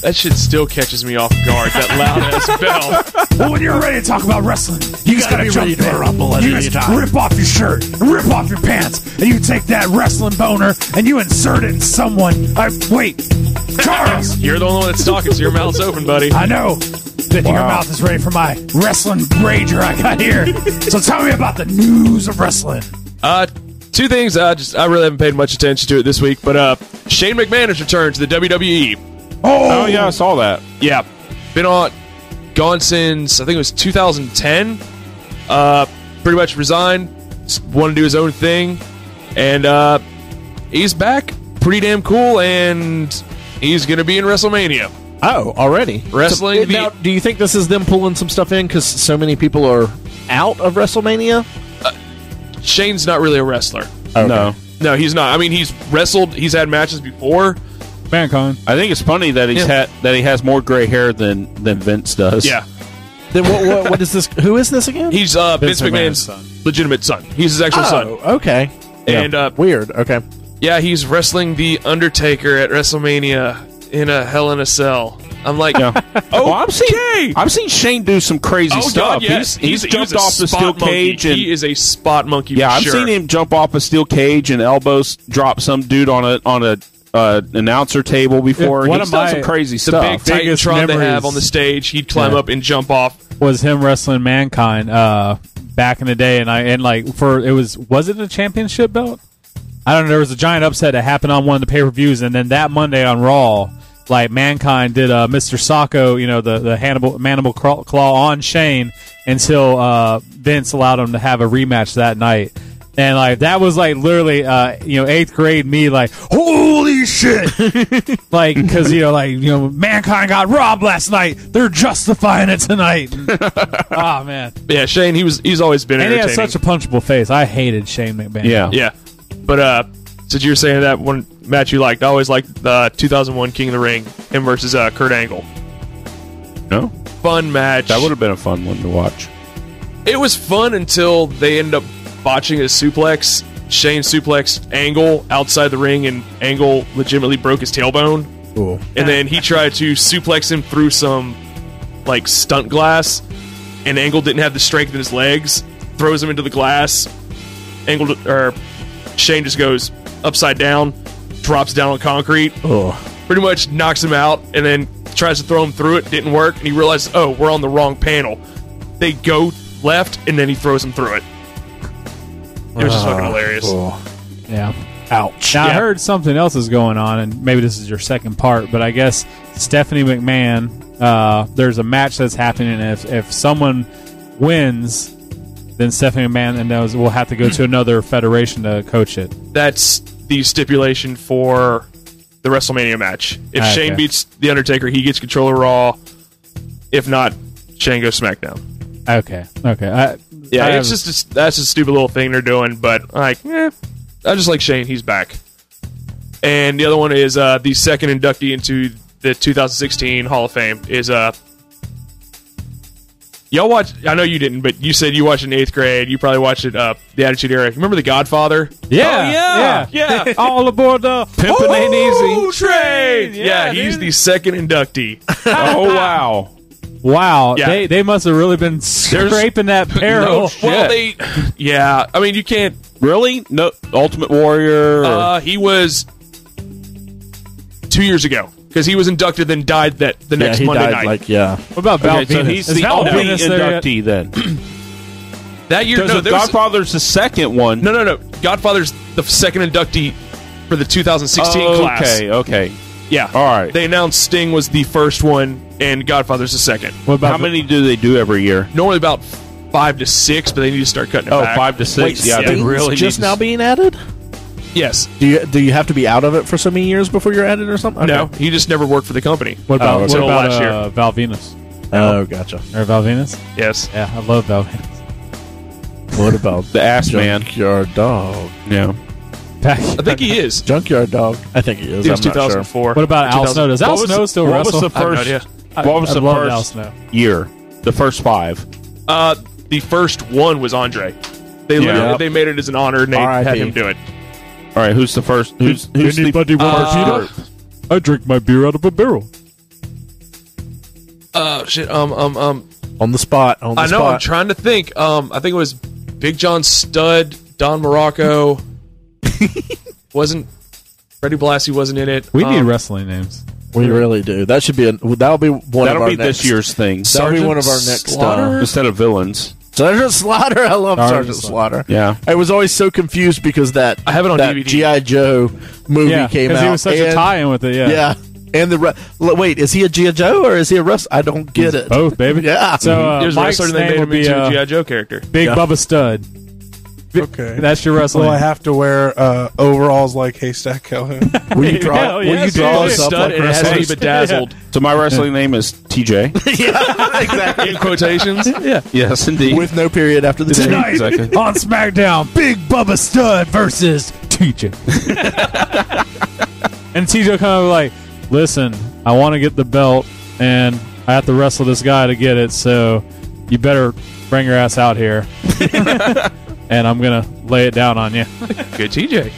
That shit still catches me off guard, that loud-ass bell. Well, when you're ready to talk about wrestling, you just gotta be ready to rumble at any time. Rip off your shirt, rip off your pants, and you take that wrestling boner and you insert it in someone. Wait, Charles! You're the only one that's talking, so your mouth's open, buddy. I know that your mouth is ready for my wrestling rager I got here. So tell me about the news of wrestling. Two things. I really haven't paid much attention to it this week, but Shane McMahon has returned to the WWE. Oh yeah, I saw that. Yeah, been gone since I think it was 2010. Pretty much resigned. Wanted to do his own thing, and he's back. Pretty damn cool, and he's gonna be in WrestleMania. Oh, already wrestling. Now, do you think this is them pulling some stuff in because so many people are out of WrestleMania? Shane's not really a wrestler. Okay. No, he's not. I mean, he's wrestled. He's had matches before. Mankind. I think it's funny that he has more gray hair than Vince does. Yeah. Then what is this? Who is this again? He's Vince McMahon's legitimate son. He's his actual son. Okay. And weird. Okay. Yeah, he's wrestling the Undertaker at WrestleMania in a Hell in a Cell. I'm like, I've seen Shane do some crazy stuff. God, yes. He's jumped off the steel cage. And, he is a spot monkey. Yeah, for I've sure. seen him jump off a steel cage and elbows drop some dude on a announcer table before. One He's of done my- some crazy The stuff. big biggest Titantron they have memories- on the stage, he'd climb up and jump off. Was him wrestling Mankind back in the day, and was it a championship belt? I don't know. There was a giant upset that happened on one of the pay-per-views, and then that Monday on Raw, like Mankind did Mr. Sacco, the mandible claw on Shane until Vince allowed him to have a rematch that night. And like that was like literally, 8th grade me like, holy shit, like because Mankind got robbed last night. They're justifying it tonight. Oh man, Yeah, Shane, he's always been and he entertaining. has such a punchable face. I hated Shane McMahon. Yeah. But since you were saying that one match you liked, I always liked the 2001 King of the Ring, him versus Kurt Angle. No, Fun match. that would have been a fun one to watch. It was fun until they ended up botching a suplex. Shane suplexed Angle outside the ring, and Angle legitimately broke his tailbone. Cool. And then he tried to suplex him through some like stunt glass, and Angle didn't have the strength in his legs. Throws him into the glass. Shane just goes upside down, drops down on concrete, pretty much knocks him out, and then tries to throw him through it. Didn't work, and he realizes, oh, we're on the wrong panel. They go left, and then he throws him through it. It was just fucking hilarious. Yeah. Ouch. Now, I Yeah. heard something else is going on, and maybe this is your second part, but I guess Stephanie McMahon, there's a match that's happening, and if someone wins, then Stephanie McMahon and those will have to go to another federation to coach it. That's the stipulation for the WrestleMania match. If Okay. Shane beats The Undertaker, he gets control of Raw. If not, Shane goes SmackDown. Okay. It's just that's a stupid little thing they're doing, but I just like Shane. He's back. And the other one is the second inductee into the 2016 Hall of Fame is y'all watch. I know you didn't, but you said you watched it in 8th grade. You probably watched it the Attitude Era. Remember The Godfather? Yeah. Yeah. All aboard the Pimpin' ain't easy. Train. Yeah, Yeah, he's dude. the second inductee. Oh wow. Wow. Yeah. They must have really been scraping that barrel. Well, I mean, you can't. Really? No, Ultimate Warrior. or- He was 2 years ago because he was inducted, then died the next he Monday died night. What about Val okay, so Venus? he's Is the Val only Venus there yet? inductee then. That year, Because no, if there was, Godfather's the second one. no. Godfather's the second inductee for the 2016 class. Okay. Yeah. All right. They announced Sting was the first one and Godfather's the second. What about How many do they do every year? Normally about 5 to 6, but they need to start cutting it Oh, back. 5 to 6. Wait, yeah, they Sting's really just need to now being added? Yes. Do you have to be out of it for so many years before you're added or something? No, Okay. he just never worked for the company. What about, until last year. Val Venus? Oh, gotcha. Or Val Venus? Yes. Yeah, I love Val Venus. What about the ass man. Junkyard Dog? Yeah. I think he is. Junkyard Dog. I think he is. He was I'm not sure. 2004. What about Al Snow? Does Al Snow still what wrestle? was the I have no first? idea. What was I the love Al first Snow. year? The first 5. The first one was Andre. They Yeah. literally they made it as an honor and they R.I.P. had him do it. All right. Who's the first? Who's Anybody the want a first? peanut? I drink my beer out of a barrel. Shit. On the spot. On the I know. spot. I'm trying to think. I think it was Big John Studd, Don Morocco. Wasn't Freddie Blassie wasn't in it. We need wrestling names. We really do. That should be. That'll be one of That'll our be next. this year's thing. That'll be one of our next. Slaughter? Instead of villains. Sergeant Slaughter. I love Sergeant Sergeant Slaughter. Yeah. I was always so confused because that I have it on that DVD. G.I. Joe movie Yeah, came out. because he was such a and- tie-in with it. Yeah. And wait, is he a G.I. Joe or is he a wrestler? I don't get it. Both, baby. Yeah. So There's a Mike's wrestler they name made will him be into a G.I. Joe character. Big Yeah. Bubba Stud. Okay. That's your wrestling. Will I have to wear overalls like Haystack Calhoun? Will you draw? Hell Will you yes, draw dude. us up Stud, like and it has to be wrestlers? bedazzled. So my wrestling name is TJ. Yeah, exactly. In quotations. Yes, indeed. With no period after the T. Exactly. on SmackDown, Big Bubba Stud versus TJ. And TJ kind of like, listen, I want to get the belt, and I have to wrestle this guy to get it, so you better bring your ass out here. And I'm going to lay it down on you. Good TJ.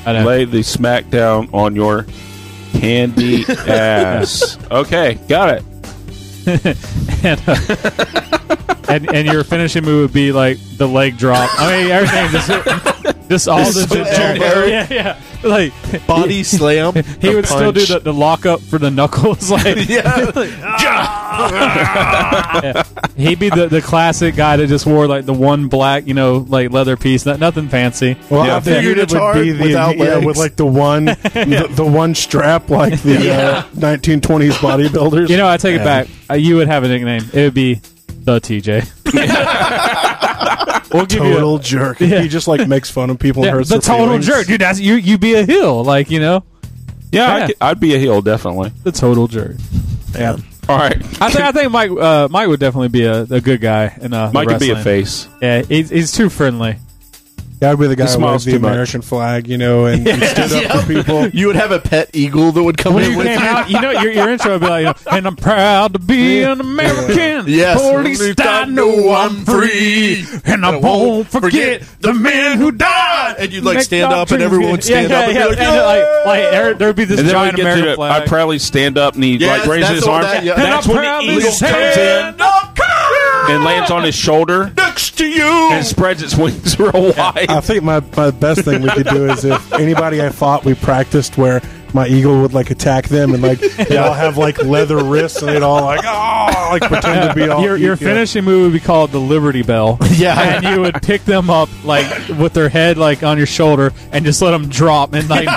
I know. Lay the smackdown on your candy ass. Okay, got it. and your finishing move would be like the leg drop. I mean, everything just all the So generic. yeah. like Body slam. he would still do the lockup for the knuckles. Like, yeah. He'd be the classic guy that just wore like the one black, like leather piece, nothing fancy. Well, Yeah. I figured it would be Without legs. with like the one the one strap like the 1920s bodybuilders. I take it back. You would have a nickname. It would be the TJ. We'll give total jerk. Yeah. He just like makes fun of people and hurts the their total feelings. jerk, dude. That's you be a heel, Yeah, Yeah. I'd be a heel, definitely. the total jerk. Yeah. All right. I think Mike would definitely be a good guy in Mike could be a wrestling. face. Yeah, he's too friendly. That would be the guy He who smiles wears the too much. American flag, and he'd stand up for people. You would have a pet eagle that would come When in you with came you. out, your intro would be like, and I'm proud to be an American. Yes. For at least I know I'm free, and I won't forget the man who died. And you'd like stand up, and everyone would stand up and be like, like there'd be this And then giant we get American to flag. I'd proudly stand up and he'd Yes, like raise that's his what arm. that- yeah. That's And when I'm the eagle proudly comes in and lands on his shoulder next to you. and spreads its wings real wide. I think my best thing we could do is if anybody I fought, we practiced where my eagle would like attack them and like they all have like leather wrists and they'd all like pretend to be all Your finishing move would be called the Liberty Bell. Yeah. And you would pick them up like with their head like on your shoulder and just let them drop and like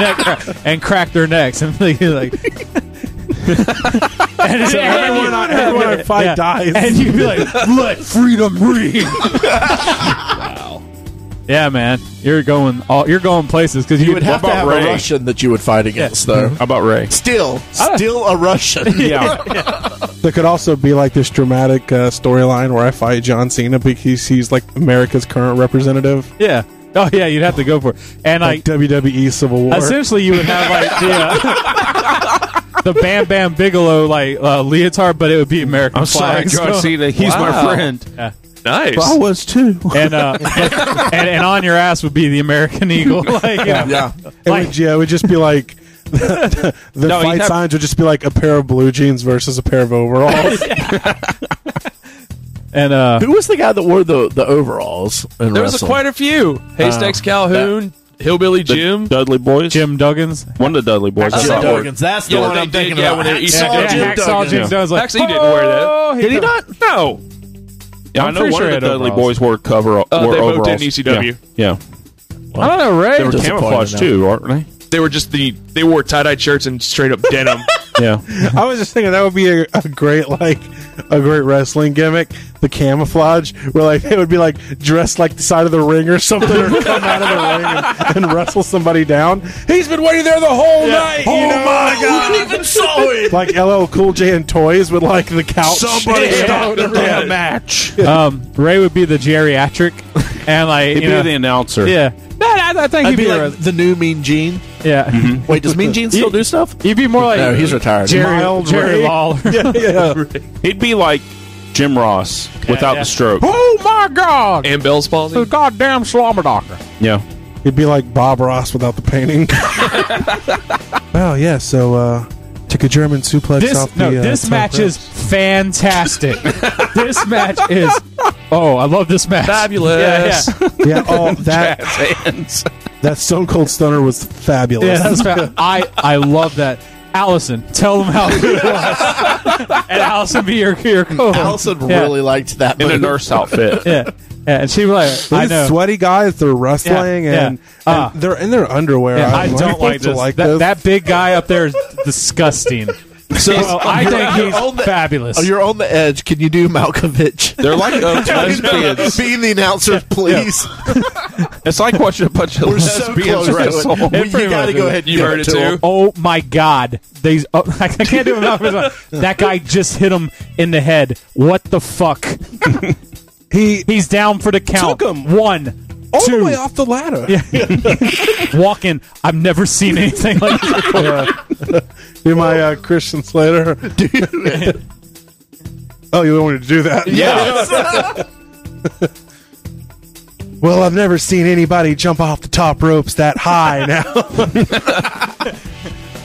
and crack their necks and like and everyone I fight dies. And you'd be like, let freedom ring. Yeah, man, you're going places because You would have to about have Ray? a Russian that you would fight against, though. How about Ray? Still a Russian. Yeah. There could also be like this dramatic storyline where I fight John Cena because he's like America's current representative, Yeah. Oh yeah, you'd have to go for it. And like WWE Civil War. essentially, you would have like the Bam Bam Bigelow like leotard, but it would be American I'm sorry, flags. John Cena. He's my Wow. friend. Yeah. Nice. I was too. And and on your ass would be the American Eagle. Like, Yeah. It would just be like the No, fight you'd have- signs would just be like a pair of blue jeans versus a pair of overalls. And Who was the guy that wore the overalls in There was wrestling? quite a few. Haystacks Calhoun, Hillbilly Jim. Dudley Boys. Jim Duggins. One of the Dudley Boys. I Jim thought Duggins. That's the Yeah, one they I'm did, thinking yeah, of. when they- Hacksaw Jim Hacksaw Duggan. Jim Duggins. Like, Actually, he didn't wear that. "Oh," Did he not? No. Yeah, I I'm know pretty one sure of he the had Dudley overalls. Boys wore cover. They wore both overalls. did in ECW. Yeah. I don't know, Ray. They were Disappointed camouflage now. too, aren't they? They were just they wore tie-dye shirts and straight up denim. Yeah. I was just thinking that would be a great wrestling gimmick, the camouflage, where like they would be like dressed like the side of the ring or something, or come out of the ring and wrestle somebody down. He's been waiting there the whole night. Oh you know? my God! We didn't even saw it. Like LL Cool J and Toys with like the couch. Somebody Yeah. stop the damn match. Ray would be the geriatric, and like He'd be the announcer. yeah. I think I'd he'd be be like the new Mean Gene. yeah. Wait, does Mean Gene still do stuff? He'd be more like No, he's retired. Mild Jerry Ray. Lawler. Yeah. He'd be like Jim Ross without yeah. the stroke. Oh my God! And Bell's palsy. Goddamn slobber doctor. Yeah. He'd be like Bob Ross without the painting. Well, yeah. So took a German suplex off the. This top match ropes. is fantastic. This match is. Oh, I love this match. Fabulous. Yeah, Yeah. Oh, that Hands. that Stone Cold Stunner was fabulous. yeah. That's I love that. Allison, tell them how good it was. And Allison be your co-host. Allison Yeah. really liked that In a move. nurse outfit. Yeah. Yeah, and she was like, I These know. sweaty guys, they're wrestling Yeah, and, yeah. and they're in their underwear. Yeah, I I'm don't like supposed this. to That big guy up there is disgusting. So I think you're he's on the- fabulous. Oh, you're on the edge. Can you do Malkovich? They're like lesbians. Being the announcer, please. It's like watching a bunch of We're so lesbians close wrestle. to it. You got to go ahead and You give heard it to too? him. Oh my God! I can't do it. That guy just hit him in the head. What the fuck? He's down for the count. Took him. 1, all 2. the way off the ladder. Walking. I've never seen anything like this before. Do my Christian Slater. Oh, you wanted to do that? Yeah. Well, I've never seen anybody jump off the top ropes that high now.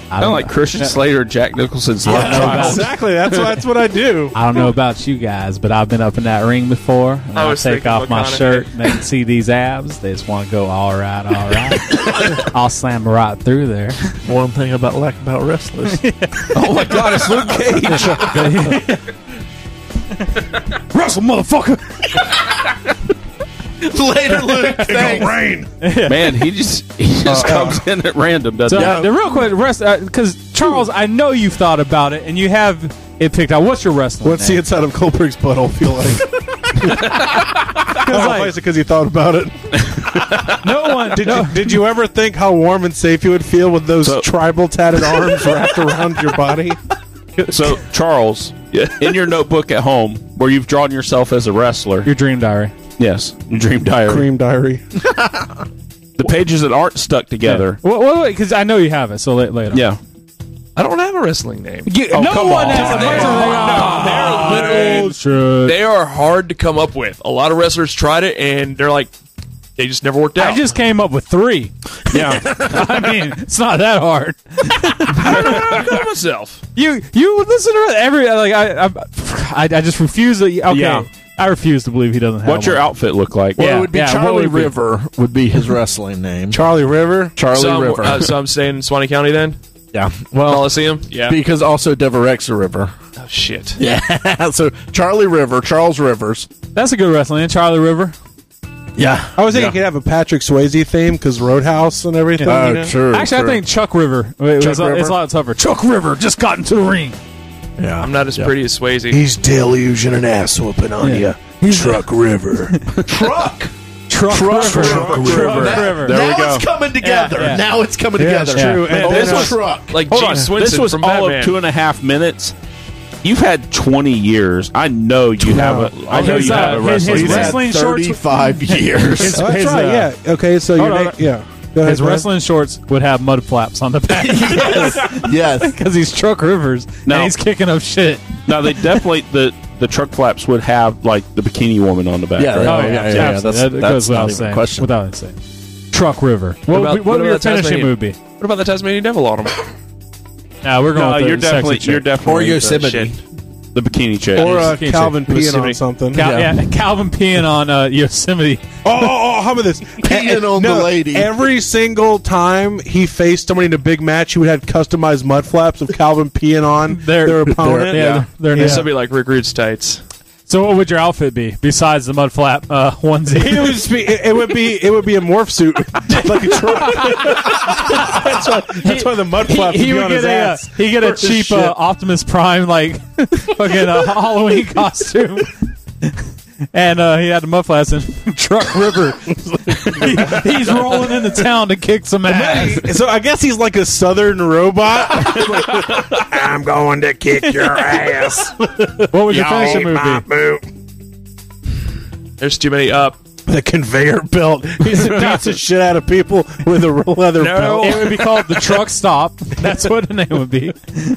Kind of like Christian Slater, Jack Nicholson's love child. Exactly. That's what I do. I don't know about you guys, but I've been up in that ring before. And I I was take thinking off my McConaughey. shirt and they can see these abs. They just want to go, all right, all right. I'll slam right through there. One thing about wrestlers. Oh my God, it's Luke Cage. Wrestle, motherfucker! Later, Luke. Thanks. Man, he just comes in at random, doesn't So he? the real question, because Charles, I know you've thought about it and you have it picked out. What's your wrestling What's the name? inside of Goldberg's butthole feel like? Like, Because you thought about it. no one. Did you ever think how warm and safe you would feel with those tribal tatted arms wrapped around your body? So, Charles, in your notebook at home, where you've drawn yourself as a wrestler, Your dream diary. yes, your dream diary, Cream diary. the pages that aren't stuck together, Wait, because I know you have it. So later. yeah. I don't have a wrestling name. No come one on. has a They're literally, they are hard to come up with. A lot of wrestlers tried it, and they're like, they just never worked out. I just came up with 3. Yeah. I mean, it's not that hard. I don't know myself. You listen to every I just refuse to. Okay, Yeah. I refuse to believe he doesn't have. What's your one. outfit look like? Well, Yeah, it would be yeah, what Charlie would it be? River would be his wrestling name. Charlie River. Charlie River. So I'm staying in Swanee County then? yeah. Well, Coliseum? Yeah. because also Deverexa River. Oh, shit. Yeah. So Charlie River, Charles Rivers. That's a good wrestling name, Charlie River. Yeah. I was thinking you could have a Patrick Swayze theme because Roadhouse and everything. you know? True. Actually, true. I think Chuck River. It's a lot tougher. Chuck River just got into the ring. Yeah. I'm not as pretty as Swayze. He's deluging an ass whooping on Yeah. you. Truck River. Truck. Truck River. There we Now go. it's coming together. Yeah. Now it's coming Yeah, together. it's true. Yeah. And this then, was- Truck. Like Hold Gene on. Swinson This was from all Batman. of 2.5 minutes. You've had 20 years. I know you have a. I know His, you have a his wrestling. wrestling shorts. 35 years. His, oh, that's his, right, yeah. Okay, so hold your on. name, yeah. Go ahead, His Brad. wrestling shorts would have mud flaps on the back Yes. because he's Truck Rivers No. and he's kicking up shit. Now they definitely the truck flaps would have like the bikini woman on the back. Yeah, right? Oh, yeah. Absolutely. That's that goes not without even a saying. question. Without saying. Truck River. What about- would what your about finishing Tasmanian? move be? What about the Tasmanian Devil on him? Nah, we're going No, with you're the sexy definitely chick. Or the Yosemite. shit. The bikini chick. Or Can't Calvin say. peeing on Yosemite. something. Calvin peeing on Yosemite. Oh, how about this? Peeing on the lady. Every single time he faced somebody in a big match, he would have customized mud flaps of Calvin peeing on their opponent. They're Yeah. Somebody like Rick Rude's tights. So what would your outfit be besides the mud flap onesie? It would be a morph suit, like a truck. that's why the mud flaps would he be would on his get ass. he get a cheap Shit. Optimus Prime like fucking Halloween costume. And he had the mud flaps and Truck River. He's rolling into town to kick some ass. So I guess he's like a southern robot. I'm going to kick your ass. What would your finishing move be? There's too many The conveyor belt. He's beats the shit out of people with a leather belt. It would be called the Truck Stop. That's what the name would be.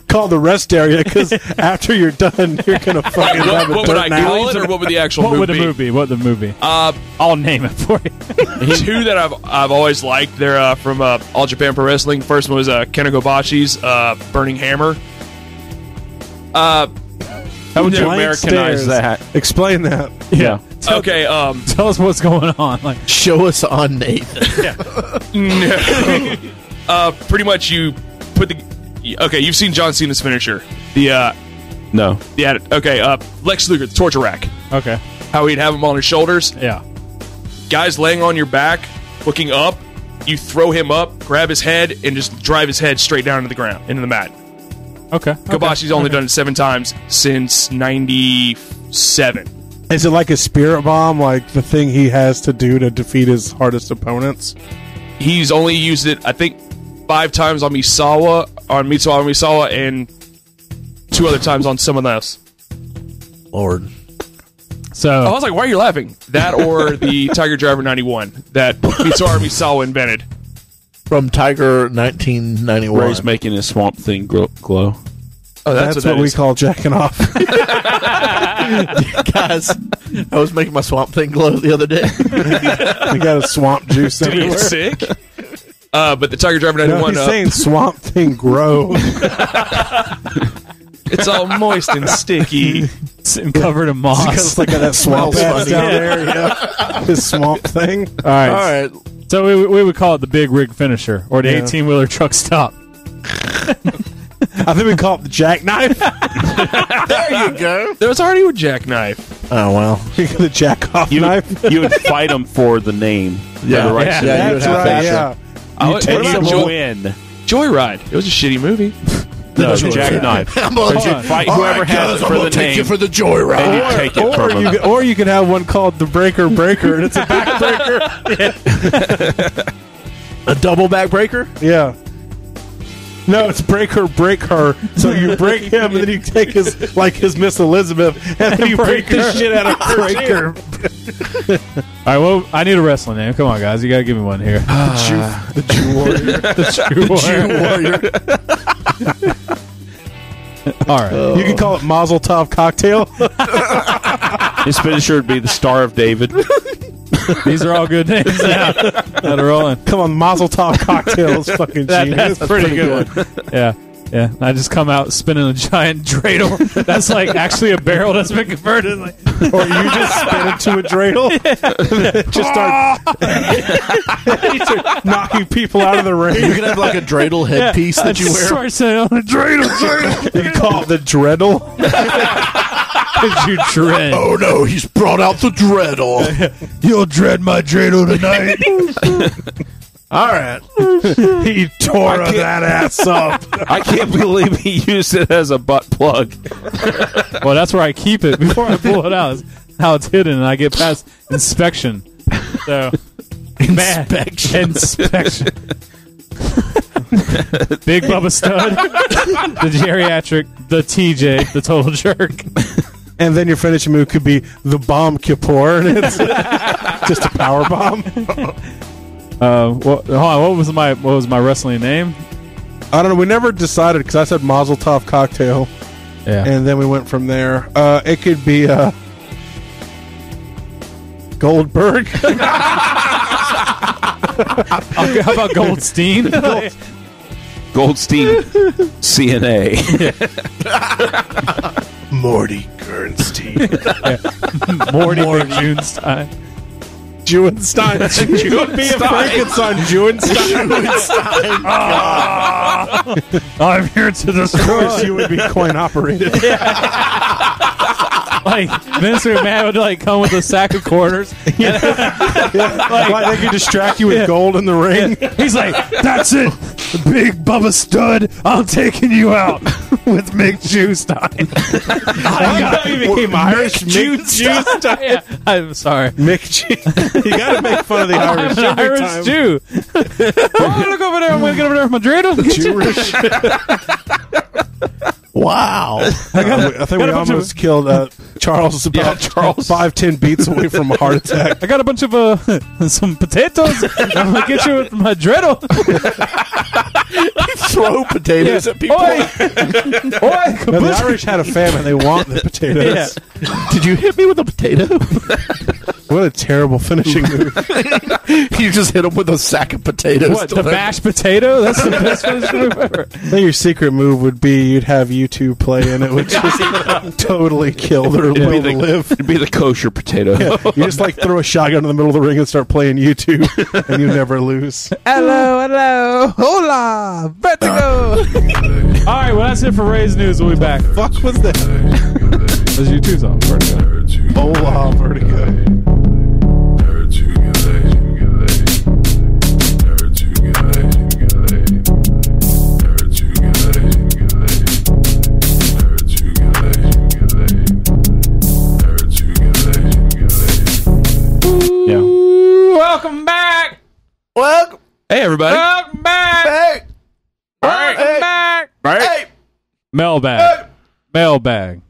Called the rest area because after you're done, you're gonna fucking have a What would dirt I nap. call it, or what would the actual What move would the be? move be? What would the move be? I'll name it for you. Two that I've always liked. They're from All Japan Pro Wrestling. First one was Ken Kobashi's Burning Hammer. How would you Blank Americanize stares. that? Explain that. Yeah. Okay, Tell us what's going on. Like, Show us on Nathan. pretty much you put the. Okay, you've seen John Cena's finisher. No. Lex Luger, the torture rack. okay, How he'd have him on his shoulders. yeah. Guys laying on your back, looking up. You throw him up, grab his head, and just drive his head straight down to the ground, into the mat. Okay. Kobashi's only done it 7 times since 97. Is it like a spirit bomb, like the thing he has to do to defeat his hardest opponents? He's only used it, I think, 5 times on Mitsuharu Misawa, and 2 other times on someone else. Lord. So I was like, why are you laughing? That or the Tiger Driver 91 that Mitsuharu Misawa invented. From Tiger 1991. Ray's making his swamp thing glow. Oh, That's what we call jacking off. Guys, I was making my swamp thing glow the other day. We got a swamp juice Did he everywhere. get sick? But the Tiger Driver No, 91, he's saying swamp thing grow. it's all moist and sticky. sitting covered in moss. Because like that swamp Smells ass funny. down there. Yeah. His swamp thing. All right. All right. So we would call it the big rig finisher or the 18-wheeler truck stop. I think we call it the Jackknife. There you go. There was already a Jackknife. Oh, well. The Jack-off knife. You would fight them for the name. Yeah. For the Yeah. Yeah, you would That's have right, that. yeah. What about win. Joyride? It was a shitty movie. No, the Jackknife. Because you'd fight whoever has it for the name. you for the joyride. And you take it from them. Or you could have one called the Breaker, and it's a back breaker. A double back breaker? Yeah. No, it's break her. So you break him, and then you take his Miss Elizabeth, and then you break the shit out of her. All right, well, I need a wrestling name. Come on, guys. You got to give me one here. The Jew Warrior. The Jew Warrior. All right. You can call it Mazel Tov Cocktail. His finisher would be the Star of David. These are all good names now that are rolling. Come on, Mazel Tov Cocktail is fucking genius. That's a pretty good one. Yeah. Yeah. I just come out spinning a giant dreidel. That's like actually a barrel that's been converted. Like, Or you just spin into a dreidel. Just start knocking people out of the ring. You can have like a dreidel headpiece that you wear. Start saying, on a dreidel. You can call it the Dreidel. Did you dread? Oh no, he's brought out the dreidel. You'll dread my dreidel tonight. All right. He tore that ass up. I can't believe he used it as a butt plug. Well, that's where I keep it before I pull it out. That's how it's hidden, and I get past inspection. So, inspection. Big Bubba Stud, the geriatric, the TJ, the total jerk. And then your finishing move could be the Bomb Kippur, and it's just a power bomb. Hold on, what was my wrestling name? I don't know. We never decided because I said Mazel Tov Cocktail, Yeah. and then we went from there. It could be Goldberg. How about Goldstein? Goldstein CNA. Morty Gernstein. Morty Junestein. Jewenstein. You would be a Frankenstein Jewenstein. I'm here to Of course, destroy. you would be coin operated. Like Vince McMahon would like come with a sack of quarters. Like they could distract you with gold in the ring. He's like, "That's it, Big Bubba Stud. I'm taking you out with Mick Junestein." He became Irish. Mick Jewenstein. Yeah, I'm sorry. Mick Jew. You got to make fun of the Irish I'm an every Irish time. Jew. Oh, look over there. I'm going to get over there with my dreidel. Jewish. Wow. I think we almost killed Charles about 5-10 beats away from a heart attack. I got a bunch of some potatoes. I'm going to get you with my dreidel. Throw potatoes at people. Oi, Now, the Irish had a famine. They want the potatoes. Did you hit me with a potato? What a terrible finishing move. You just hit him with a sack of potatoes. What, the mashed potato? That's the best finish move ever. I think your secret move would be you'd have U2 play in it, which just totally kill their will to live. It'd be the kosher potato. Yeah, you just like throw a shotgun in the middle of the ring and start playing U2, and you never lose. Hello, hola, vertigo. All right, well, that's it for Ray's News. We'll be back. Fuck was that? That's your two song, Vertigo. Hola, Vertigo. Yeah. Welcome back. Welcome Hey, everybody. Welcome back. back. Welcome back. Hey. Mailbag. Mailbag.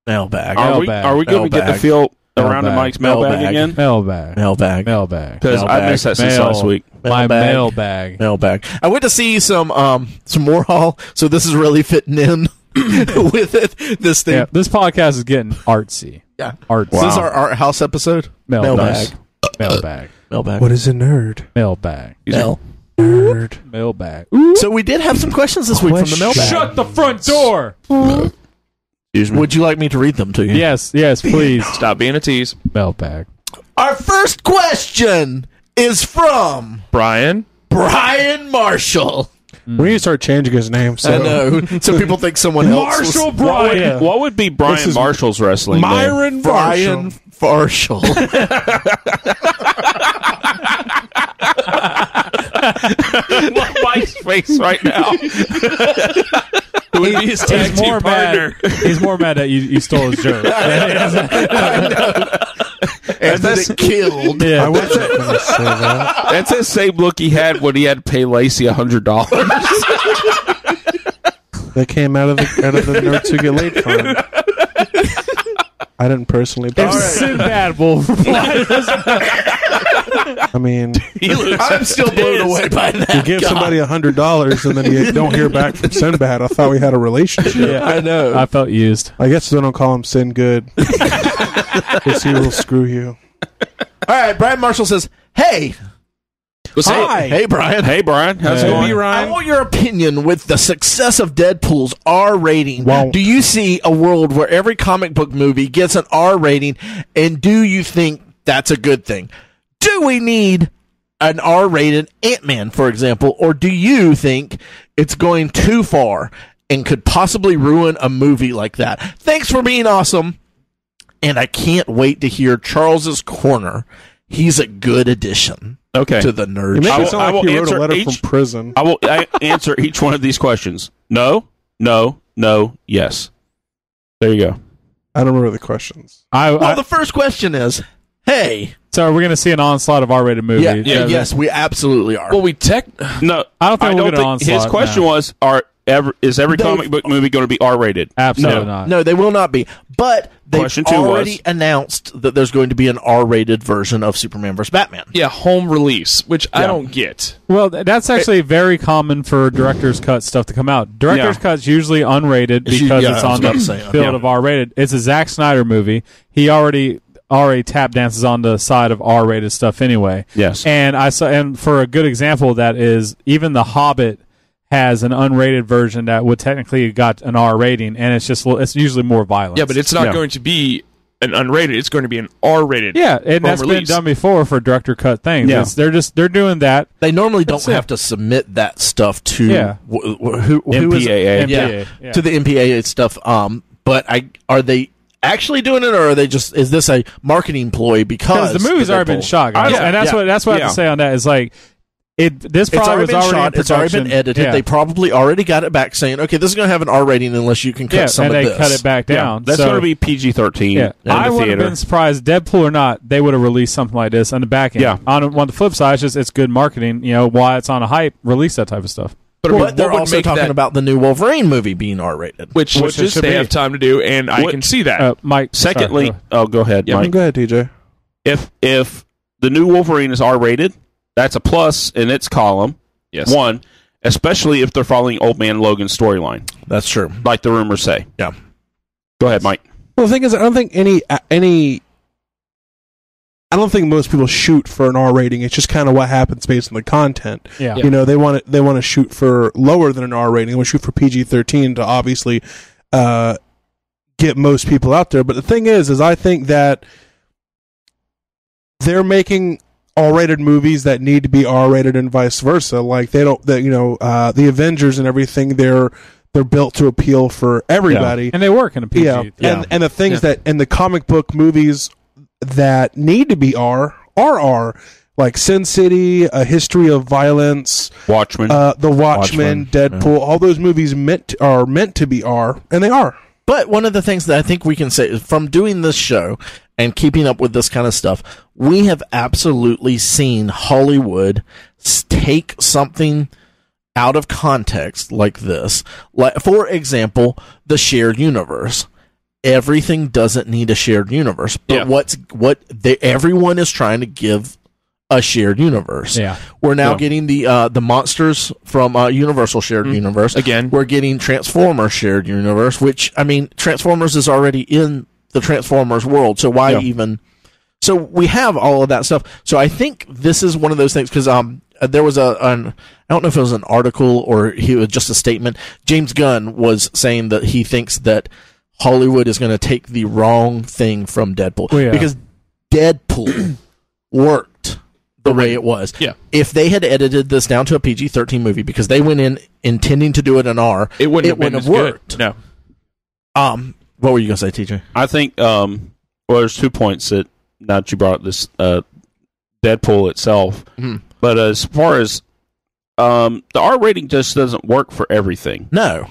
Mailbag. Are we Mailbag. going to get to Mailbag. feel around the Mailbag. Mike's mailbag Mailbag. again? Mailbag. Mailbag. Mailbag. Because I Mailbag. missed that since Mail. last week. My Mailbag. mailbag. Mailbag. I went to see some Warhol, so this is really fitting in with it. This thing. Yeah, this podcast is getting artsy. Yeah. Artsy. This is our art house episode. Mailbag. Mailbag. Mailbag. Mailbag. What is a nerd? Mailbag. Mail. Nerd. Mailbag. So we did have some questions this week from the mailbag. Shut the front door. Excuse me. Would you like me to read them to you? Yes, please. Stop being a tease. Mailbag. Our first question is from Brian. Brian Marshall. We need to start changing his name. So. I know. So people think someone else Marshall was Bryan. What would be Brian Marshall's wrestling name? Myron Brian Marshall. Mike's face right now. Who would be his tag He's team more partner? mad. He's more mad that you stole his joke. And then it killed. Yeah. I wasn't going to say that. That's the same look he had when he had to pay Lacey $100. They came out of the Nerds Who Get Laid fund. I didn't personally buy If it. Sinbad will reply, I mean, I'm still blown away by that. you give somebody $100 and then you don't hear back from Sinbad. I thought we had a relationship. yeah, I know. I felt used. I guess they don't call him Sin Good. Because he will screw you. All right, Brian Marshall says, hey. What's Hi. Hey, Brian. Hey, Brian. How's it Hey. going? I want your opinion with the success of Deadpool's R rating. Wow. Do you see a world where every comic book movie gets an R rating, and do you think that's a good thing? Do we need an R-rated Ant-Man, for example, or do you think it's going too far and could possibly ruin a movie like that? Thanks for being awesome, and I can't wait to hear Charles's Corner. He's a good addition Okay. to the nerd You make show. it sound like he wrote a answer letter each- from prison. I will answer each one of these questions. No, yes. There you go. I don't remember the questions. Well, the first question is, hey. So are we going to see an onslaught of R-rated movies? Yes, we absolutely are. Well, we No, I don't think we'll get an onslaught. his question no. was: is every comic book movie going to be R-rated? Absolutely No. not. No, they will not be. But they've Question two already was- announced that there's going to be an R-rated version of Superman vs. Batman. Yeah, home release, which I don't get. Well, that's actually very common for director's cut stuff to come out. Director's Yeah. cut's usually unrated because yeah, it's I was on the about to say, field yeah. of R-rated. It's a Zack Snyder movie. He already tap dances on the side of R-rated stuff anyway. Yes. And for a good example of that is even The Hobbit has an unrated version that would technically got an R rating, and it's usually more violent. Yeah, but it's not Yeah. going to be an unrated. It's going to be an R-rated. yeah, and home that's been release. done before for director cut things. Yeah. They're doing that. They normally don't That's it. have to submit that stuff to Yeah. who is MPAA. it? Yeah, MPAA, yeah. to the MPAA stuff. But are they actually doing it, or are they just? Is this a marketing ploy? Because The movie's already been shot, guys. Yeah, and that's yeah. what I have Yeah. to say on that is like this It's probably already was been already shot. in It's already been production. edited. Yeah. They probably already got it back, saying, "Okay, this is going to have an R rating unless you can cut some and of they this." cut it back down. That's So, going to be PG-13 Yeah, in I the would have theater. been surprised, Deadpool or not, they would have released something like this on the back end. Yeah. On the flip side, it's good marketing. Why it's on a hype, release that type of stuff. But, I mean, But they're what would also make talking that- about the new Wolverine movie being R rated. which it should they be. have time to do, and I What- can see that. Mike. Secondly, sorry, go ahead, Yeah. Mike. Go ahead, TJ. If the new Wolverine is R-rated, that's a plus in its column. Yes. One, especially if they're following Old Man Logan's storyline, That's true. like the rumors say. Yeah. Go ahead, Mike. Well, the thing is, I don't think I don't think most people shoot for an R rating. It's just kind of what happens based on the content. Yeah. You know, they want to shoot for lower than an R rating. They want to shoot for PG-13 to obviously get most people out there. But the thing is I think that they're making R-rated movies that need to be R-rated and vice versa. Like the Avengers and everything, they're built to appeal for everybody. And they work in a PG. Yeah. And the things that in the comic book movies that need to be R, like Sin City, A History of Violence, Watchmen. The Watchmen, Deadpool, all those movies are meant to be R, and they are. But one of the things that I think we can say is from doing this show and keeping up with this kind of stuff, we have absolutely seen Hollywood take something out of context like this. Like, for example, the shared universe. Everything doesn't need a shared universe, but everyone is trying to give a shared universe. Yeah. We're now getting the monsters from Universal shared universe. Again. We're getting Transformers shared universe, which, I mean, Transformers is already in the Transformers world, so why even... So we have all of that stuff. So I think this is one of those things, because there was I don't know if it was an article or it was just a statement. James Gunn was saying that he thinks that Hollywood is going to take the wrong thing from Deadpool. Well, yeah. Because Deadpool worked the way it was. Yeah. If they had edited this down to a PG-13 movie because they went in intending to do it in R, it wouldn't have have worked. worked. No. What were you going to say, TJ? I think, well, there's 2 points that, now that you brought up this Deadpool itself, but as far as the R rating just doesn't work for everything. No.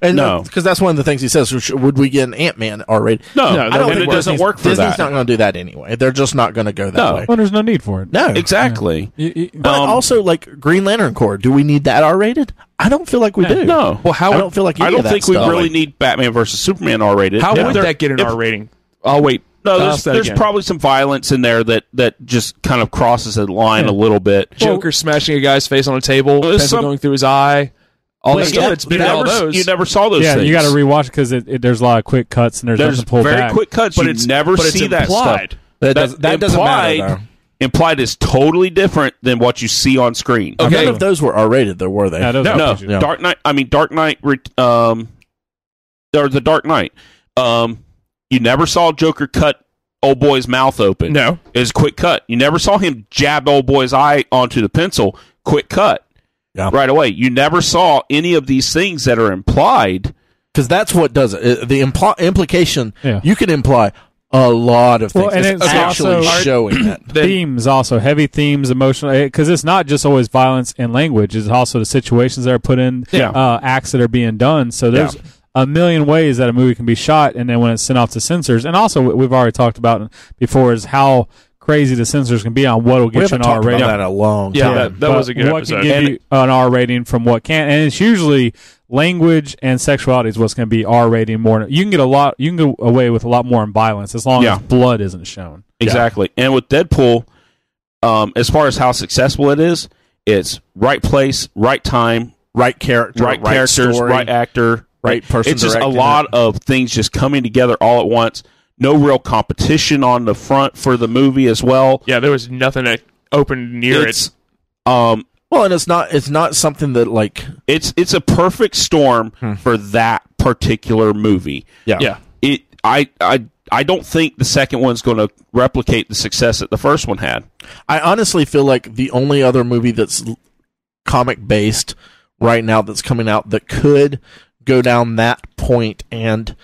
And No. because that's one of the things he says, would we get an Ant-Man R-rated? No, I don't and think it doesn't work for Disney's that. not going to do that anyway. They're just not going to go that way. Well, there's no need for it. No. Exactly. But also, like, Green Lantern Corps, do we need that R-rated? I don't feel like we do. No. Well, how I would, don't feel like I any don't of that think we stuff. really need Batman versus Superman R-rated. how would There- that get an if- R rating? I'll wait. No, I'll ask that there's again. probably some violence in there that just kind of crosses the line a little bit. Joker smashing a guy's face on a table, there's pencil going going through his eye. All the But stuff yeah, that's you been in all never- those. You never saw those Yeah, things. you got to rewatch because there's a lot of quick cuts and there's There's nothing to pull very back. quick cuts. But You it's never but it's see that implied. stuff. That doesn't matter, though. Implied is totally different than what you see on screen. Okay. None of those were R-rated, though, were they? Yeah, those are No, PG. Yeah. Dark Knight. I mean, Dark Knight. Or the Dark Knight. You never saw Joker cut old boy's mouth open. No. It was a quick cut. You never saw him jab old boy's eye onto the pencil. Quick cut. Yeah. Right away. You never saw any of these things that are implied. Because that's what does it. The implication, Yeah. you can imply a lot of things. Well, and it's it's actually also- showing that. Themes also, heavy themes, emotional, because it's not just always violence and language. It's also the situations that are put in, Yeah. acts that are being done. So there's a million ways that a movie can be shot, and then when it's sent off to censors, and also what we've already talked about before is how crazy the censors can be on what will We get you haven't an R talked rating. about that in a long Yeah, time. that But was a good what episode. can give you an R rating from what can, and it's usually language and sexuality is what's going to be R rating more. You can go away with a lot more in violence as long Yeah. as blood isn't shown. Exactly. And with Deadpool, as far as how successful it is, it's right place, right time, right character, right characters, story, right actor, right person. It's just a directing lot it. of things just coming together all at once. No real competition on the front for the movie as well. Yeah, there was nothing that opened near it. It's Well, and it's not something that like it's a perfect storm for that particular movie. Yeah. I don't think the second one's going to replicate the success that the first one had. I honestly feel like the only other movie that's comic based right now that's coming out that could go down that point and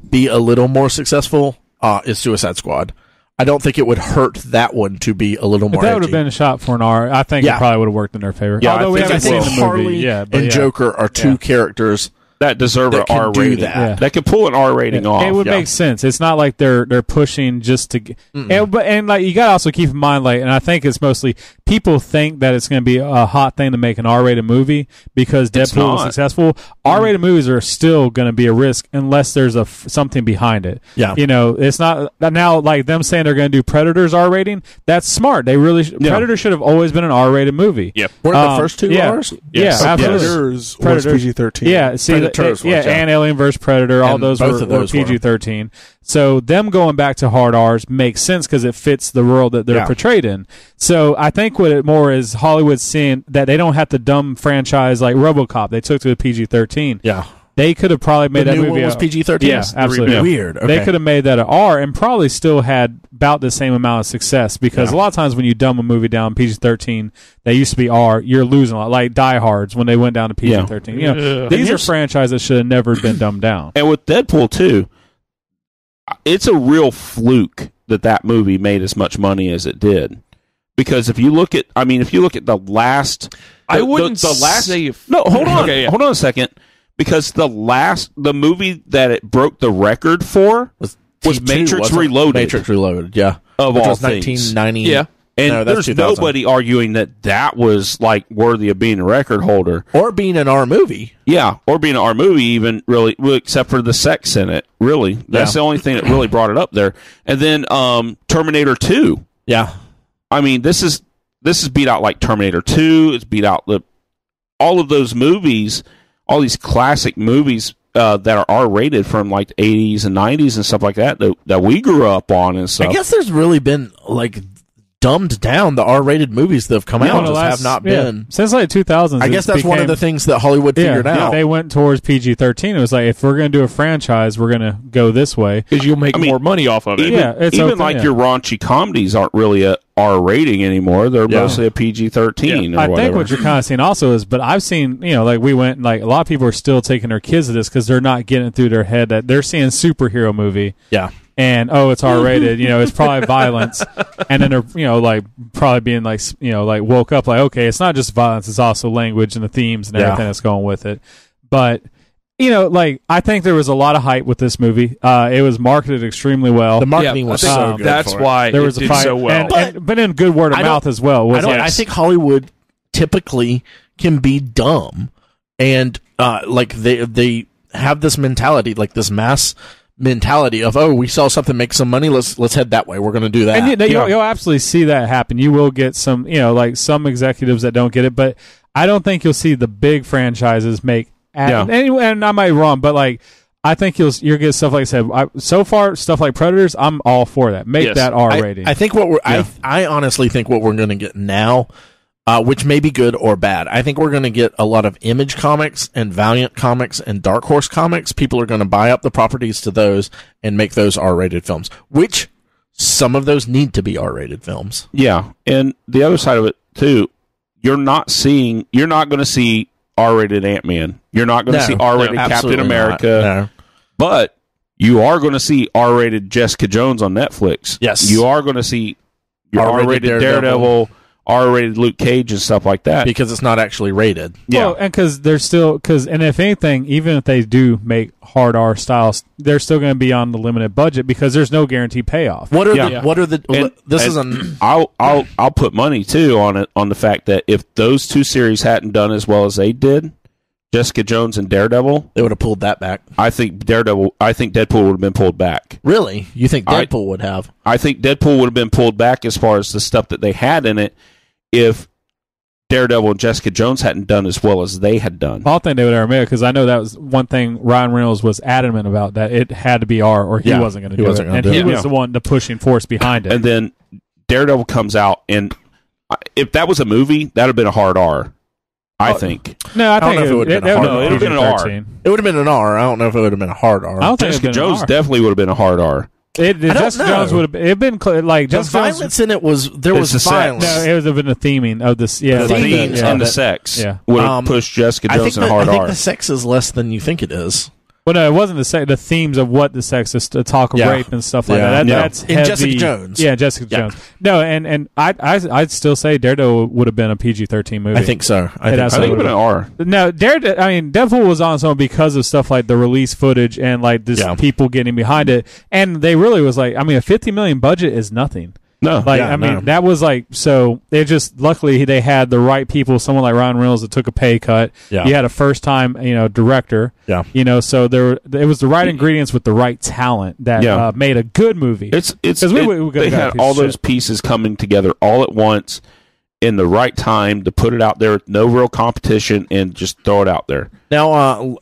be a little more successful is Suicide Squad. I don't think it would hurt that one to be a little If more that would have edgy. been a shot for an R, I think Yeah. it probably would have worked in their favor. Yeah, I Although we think haven't it seen will. the movie. Harley Yeah, but and yeah. Joker are two characters That deserve that an can R do rating. that. Yeah. That could pull an R rating off. It would make sense. It's not like they're pushing just to, and like you gotta also keep in mind, like, and I think it's mostly people think that it's going to be a hot thing to make an R-rated movie because Deadpool was not. successful. R-rated movies are still going to be a risk unless there's something behind it. Yeah. You know, it's not now like them saying they're going to do Predators R rating. That's smart. They really Predator should have always been an R-rated movie. Yep. Weren't the first two yeah. R's? Yes. Yeah, absolutely. Predators was Predators. PG-13. Yeah, see, Predators was, yeah. and Alien vs. Predator, all And those both were, of those were were. PG-13. So them going back to hard R's makes sense because it fits the world that they're Yeah. portrayed in. So I think what it more is Hollywood seeing that they don't have to dumb franchise like RoboCop. They took to a PG-13. Yeah. They could have probably made The that new movie one was a- PG-13? Yeah, absolutely. Yeah. Weird. Okay. They could have made that an R and probably still had about the same amount of success because a lot of times when you dumb a movie down PG-13, they used to be R, you're losing a lot. Like Die Hards when they went down to PG-13. You know, these are franchises that should have never been dumbed down. And with Deadpool too, it's a real fluke that movie made as much money as it did. Because if you look at the last, I wouldn't the last. say if- No, hold on, Okay, yeah. hold on a second. Because the movie that it broke the record for was T2, Matrix wasn't it? Reloaded. Matrix Reloaded, yeah. Of Which all was things. 1990. Yeah. And No, that's there's 2000. nobody arguing that was like worthy of being a record holder. Or being an R movie. Yeah, or being an R movie even, really, well, except for the sex in it, really. That's the only thing that really brought it up there. And then Terminator 2. Yeah. I mean, this is beat out like Terminator 2. It's beat out all of those movies, all these classic movies that are R-rated from like the 80s and 90s and stuff like that we grew up on and stuff. I guess there's really been like dumbed down the R-rated movies that have come out. the Just have not been. Since like 2000s. I guess that's one of the things that Hollywood figured out. They went towards PG-13. It was like, if we're going to do a franchise, we're going to go this way. Because you'll make more money off of it. Even your raunchy comedies aren't really a R rating anymore. They're mostly a PG-13 or I whatever. think what you're kind of seeing also is, but I've seen, like we went, like a lot of people are still taking their kids to this because they're not getting it through their head that they're seeing superhero movie. Yeah. And it's R-rated, it's probably violence, and then they're like probably being like like woke up like, okay, it's not just violence, it's also language and the themes and everything that's going with it. But like I think there was a lot of hype with this movie. It was marketed extremely well. The marketing was so good. That's why there was a fight, so well, but in good word of mouth as well. I think Hollywood typically can be dumb, and like they have this mentality, like this mass mentality of, we saw something make some money, let's head that way, we're going to do that. And you'll absolutely see that happen. You will get some like some executives that don't get it, but I don't think you'll see the big franchises make and I might be wrong, but like I think you'll get stuff like I said, so far stuff like Predators, I'm all for that. Make that R rating. I think I honestly think what we're going to get now, which may be good or bad. I think we're going to get a lot of Image Comics and Valiant Comics and Dark Horse Comics. People are going to buy up the properties to those and make those R-rated films, which some of those need to be R-rated films. Yeah, and the other side of it, too, you're not going to see R-rated Ant-Man. You're not going to see R-rated Captain America. No. But you are going to see R-rated Jessica Jones on Netflix. Yes. You are going to see your R-rated Daredevil, R-rated Luke Cage and stuff like that. Because it's not actually rated. Yeah. Well, and because they're still, and if anything, even if they do make hard R styles, they're still going to be on the limited budget because there's no guaranteed payoff. What are the I'll put money too on the fact that if those two series hadn't done as well as they did, Jessica Jones and Daredevil, they would have pulled that back. I think Deadpool would have been pulled back. Really? You think Deadpool would have? I think Deadpool would have been pulled back as far as the stuff that they had in it if Daredevil and Jessica Jones hadn't done as well as they had done. I don't think they would ever make it because I know that was one thing Ryan Reynolds was adamant about, that it had to be R or he wasn't going to do it. And he was the one, the pushing force behind it. And then Daredevil comes out, and if that was a movie, that would have been a hard R. I think. No, I think it would have been a hard R. It would have been an R. It would have been an R. I don't know if it would have been a hard R. I don't think Jessica Jones definitely would have been a hard R. Jessica Jones would have been like the violence in it was violence. No, it would have been the theming of this. Yeah, the themes and the sex would have pushed Jessica Jones in a hard R. I think the sex is less than you think it is. Well, no, it wasn't the themes of what the sex is, the talk of rape and stuff like that. That's heavy. In Jessica Jones. Yeah, Jessica Jones. No, and I'd still say Daredevil would have been a PG-13 movie. I think so. I think it would have been an R. No, Deadpool was on someone because of stuff like the release footage and like this people getting behind it, and they really was like, a $50 million budget is nothing. No, that was like, so they just, luckily they had the right people, someone like Ryan Reynolds that took a pay cut. Yeah. You had a first time, director. Yeah. So it was the right ingredients with the right talent that made a good movie. They had all those pieces coming together all at once in the right time to put it out there with no real competition and just throw it out there. Now,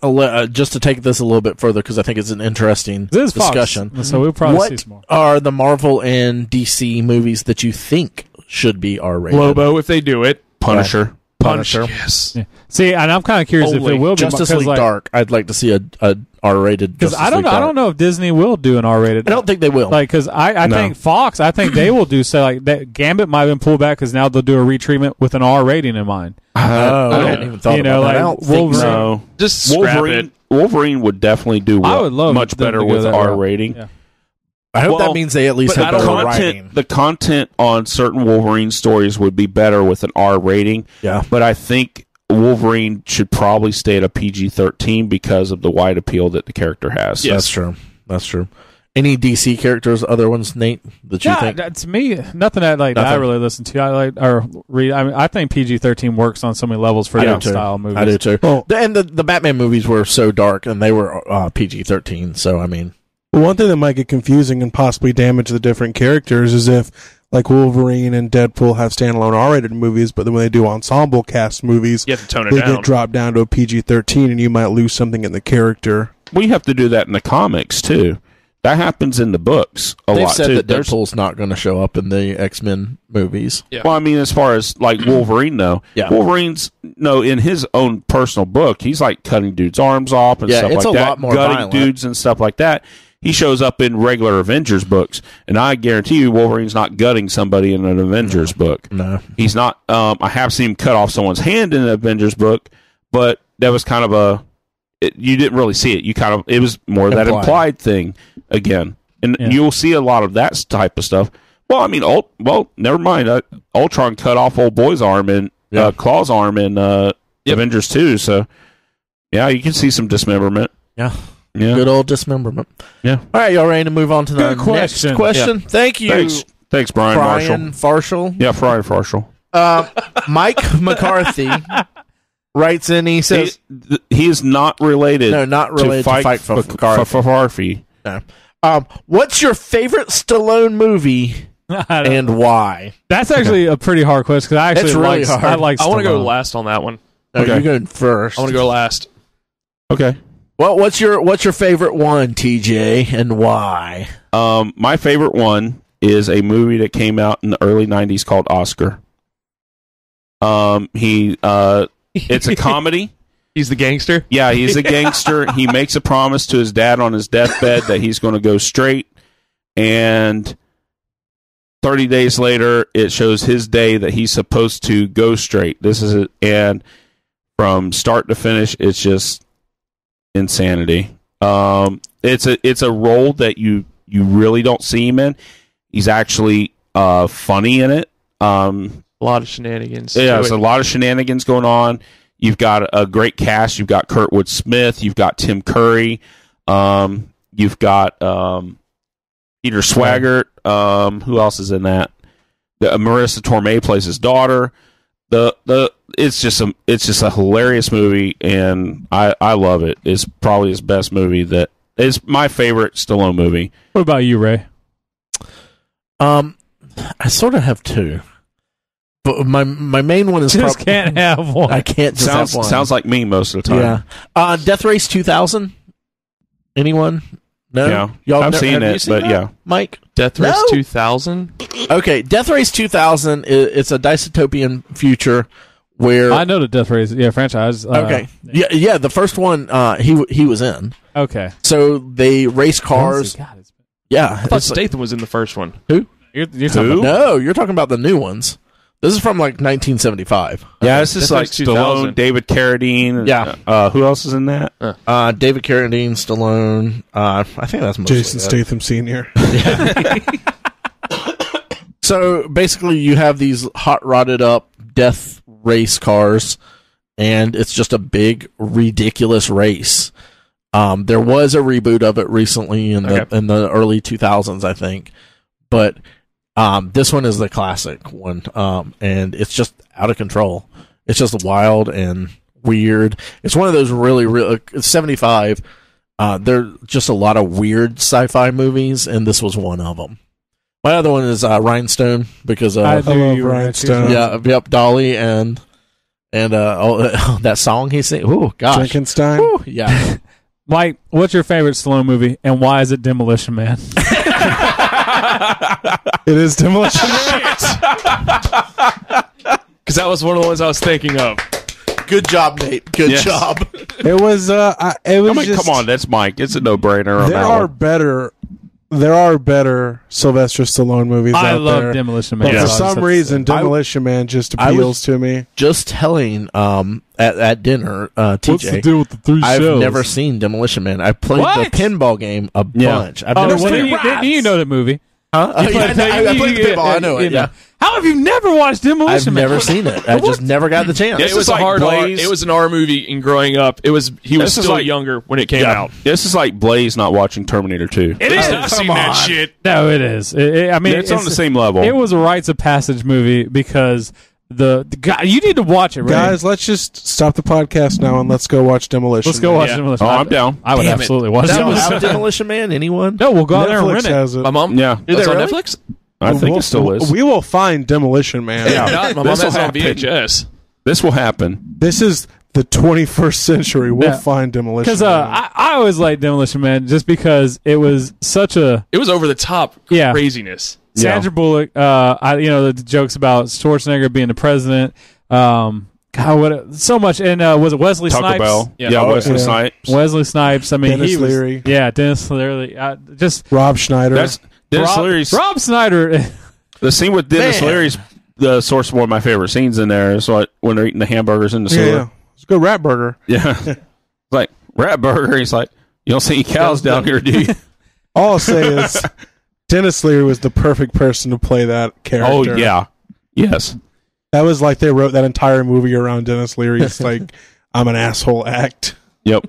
just to take this a little bit further, because I think it's an interesting discussion. Fox, so we'll probably see some more. What are the Marvel and DC movies that you think should be R-rated? Lobo, if they do it. Punisher. Yes. Yeah. See, and I'm kind of curious if it will be Justice League Dark. I'd like to see a R-rated. Because I don't know if Disney will do an R-rated. I don't think they will. Like, because I think Fox, I think they will do so. Like that Gambit might have been pulled back because now they'll do a retreatment with an R rating in mind. I hadn't even thought about that. I don't think so. Just scrap it. Wolverine would definitely do much better with R rating. Yeah. I hope that means they at least have the writing. The content on certain Wolverine stories would be better with an R rating. Yeah. But I think Wolverine should probably stay at a PG-13 because of the wide appeal that the character has. Yes. That's true. Any DC characters, other ones, Nate, that you think? To me, nothing that I really listen to. I like or read. I mean, I think PG-13 works on so many levels for that style movies. I do too. Well, and the Batman movies were so dark, and they were PG-13. So I mean. One thing that might get confusing and possibly damage the different characters is if, like, Wolverine and Deadpool have standalone R-rated movies, but then when they do ensemble cast movies, you have to tone it they down. get dropped down to a PG-13, and you might lose something in the character. We have to do that in the comics, too. That happens in the books a They've lot said too. that Deadpool's not going to show up in the X-Men movies. Yeah. Well, I mean, as far as like Wolverine, though, Yeah. Wolverine's in his own personal book, he's like cutting dudes' arms off and stuff it's like a that, lot more gutting violent. dudes and stuff like that. He shows up in regular Avengers books, and I guarantee you, Wolverine's not gutting somebody in an Avengers book. No. He's not. I have seen him cut off someone's hand in an Avengers book, but that was kind of you didn't really see it. It was more of that implied thing again. And you'll see a lot of that type of stuff. Well, I mean, never mind. Ultron cut off old boy's arm and Claw's arm in Avengers 2. So, yeah, you can see some dismemberment. Yeah. Yeah. Good old dismemberment. Yeah. All right, y'all ready to move on to the Good question. next question? Yeah. Thank you. Thanks, Brian Farshall. Yeah, Brian Farshall. Mike McCarthy writes in. He says he is not related. No, not related to Fight for Farfi. No. What's your favorite Stallone movie and why? That's actually a pretty hard question because I actually It's really hard. I like. I want to go Stallone. last on that one. No, Okay. you're going first. I want to go last. Okay. Well, what's your favorite one, TJ, and why? My favorite one is a movie that came out in the early 90s called Oscar. It's a comedy. He's the gangster. Yeah, he's a gangster. He makes a promise to his dad on his deathbed that he's going to go straight. And 30 days later, it shows his day that he's supposed to go straight. This is it. And from start to finish, it's just insanity. It's a role that you really don't see him in. He's actually funny in it. A lot of shenanigans. Yeah, there's a lot of shenanigans going on. You've got a great cast. You've got Kurtwood Smith. You've got Tim Curry. You've got Peter Swaggart. Who else is in that? Marissa Tomei plays his daughter. It's just a hilarious movie, and I love it. It's probably his best movie. That is my favorite Stallone movie. What about you, Ray? I sort of have two. But my main one is Just can't have one. I can't just have one. Sounds like me most of the time. Yeah. Death Race 2000. Anyone? No. Yeah. Y'all I've seen have you it, but that? yeah. Mike. Death Race No. 2000. Okay, Death Race 2000. It's a dystopian future where I know the Death Race franchise. Okay. Yeah. The first one he was in. Okay. So they race cars. God, it's- Yeah. I thought it's like- Statham was in the first one. who? You're talking about No, you're talking about the new ones. This is from like 1975. Yeah, this is Death like Race 2000. Stallone, David Carradine. Yeah. Who else is in that? David Carradine, Stallone. I think that's mostly Jason it. Statham Sr. So basically, you have these hot rodded up death race cars, and it's just a big ridiculous race. There was a reboot of it recently in the early 2000s, I think, but this one is the classic one, and it's just out of control. It's just wild and weird. It's one of those really it's 75. There are just a lot of weird sci-fi movies, and this was one of them. My other one is Rhinestone because I of knew you were Rhinestone. Dolly and that song he sang. Oh gosh, Frankenstein. Woo, yeah. Mike, what's your favorite Stallone movie, and why is it Demolition Man? It is Demolition Man. Because that was one of the ones I was thinking of. Good job, Nate. Good Yes. job. It was. It was just. Come on, that's Mike. It's a no-brainer on There that are one. better. There are better Sylvester Stallone movies I out love there. Demolition Man. But for So some that's- reason, Demolition Man just I appeals to me. Just telling at dinner, What's the TJ. deal with the three I've shows? never seen Demolition Man. I played What? the pinball game a bunch. I've Oh, never well, seen you know the movie. Huh? Oh, yeah, I played the pinball. I know it. Yeah. How have you never watched Demolition I've Man? never seen it. I just never got the chance. This It was is a like hard R. Blaze. It was an R movie. And growing up, he was This is still like- younger when it came out. This is like Blaze not watching Terminator 2. It is. I've seen that shit. No, it is. I mean, It's on the same level. It was a rites of passage movie because the guy. You need to watch it, Ray. Guys, let's just stop the podcast now and let's go watch Demolition. Let's go Man. watch Yeah. Demolition. Oh, I'm down. I would Damn it. absolutely watch Still Demolition. out Demolition Man? Anyone? No, we'll go out there and Netflix rent it. has it. My mom. Yeah, Is It's it on really? Netflix. I think it still is. We will find Demolition Man. Yeah. Not, my mom This has will it on happen. VHS. This will happen. This is the 21st century, we'll find Demolition Because Man. I always liked Demolition Man just because it was such a It was over the top Yeah. craziness. Sandra Bullock. The jokes about Schwarzenegger being the president. So much. And was it Wesley Taco Snipes? Bell. Yeah. Yeah, Wesley Yeah. Snipes. Wesley Snipes. I mean, Dennis he was. Leary. Yeah, Dennis Leary. Just Rob Schneider. That's Dennis Leary's. Rob Snyder. The scene with Dennis Man. Leary's the source of one of my favorite scenes in there. Is like when they're eating the hamburgers in the yeah, sewer. it's a good rat burger. Yeah. It's like, rat burger. He's like, you don't see any cows down here, do you? All I'll say is Dennis Leary was the perfect person to play that character. Oh, yeah. Yes. That was like they wrote that entire movie around Dennis Leary's like, I'm an asshole act. Yep.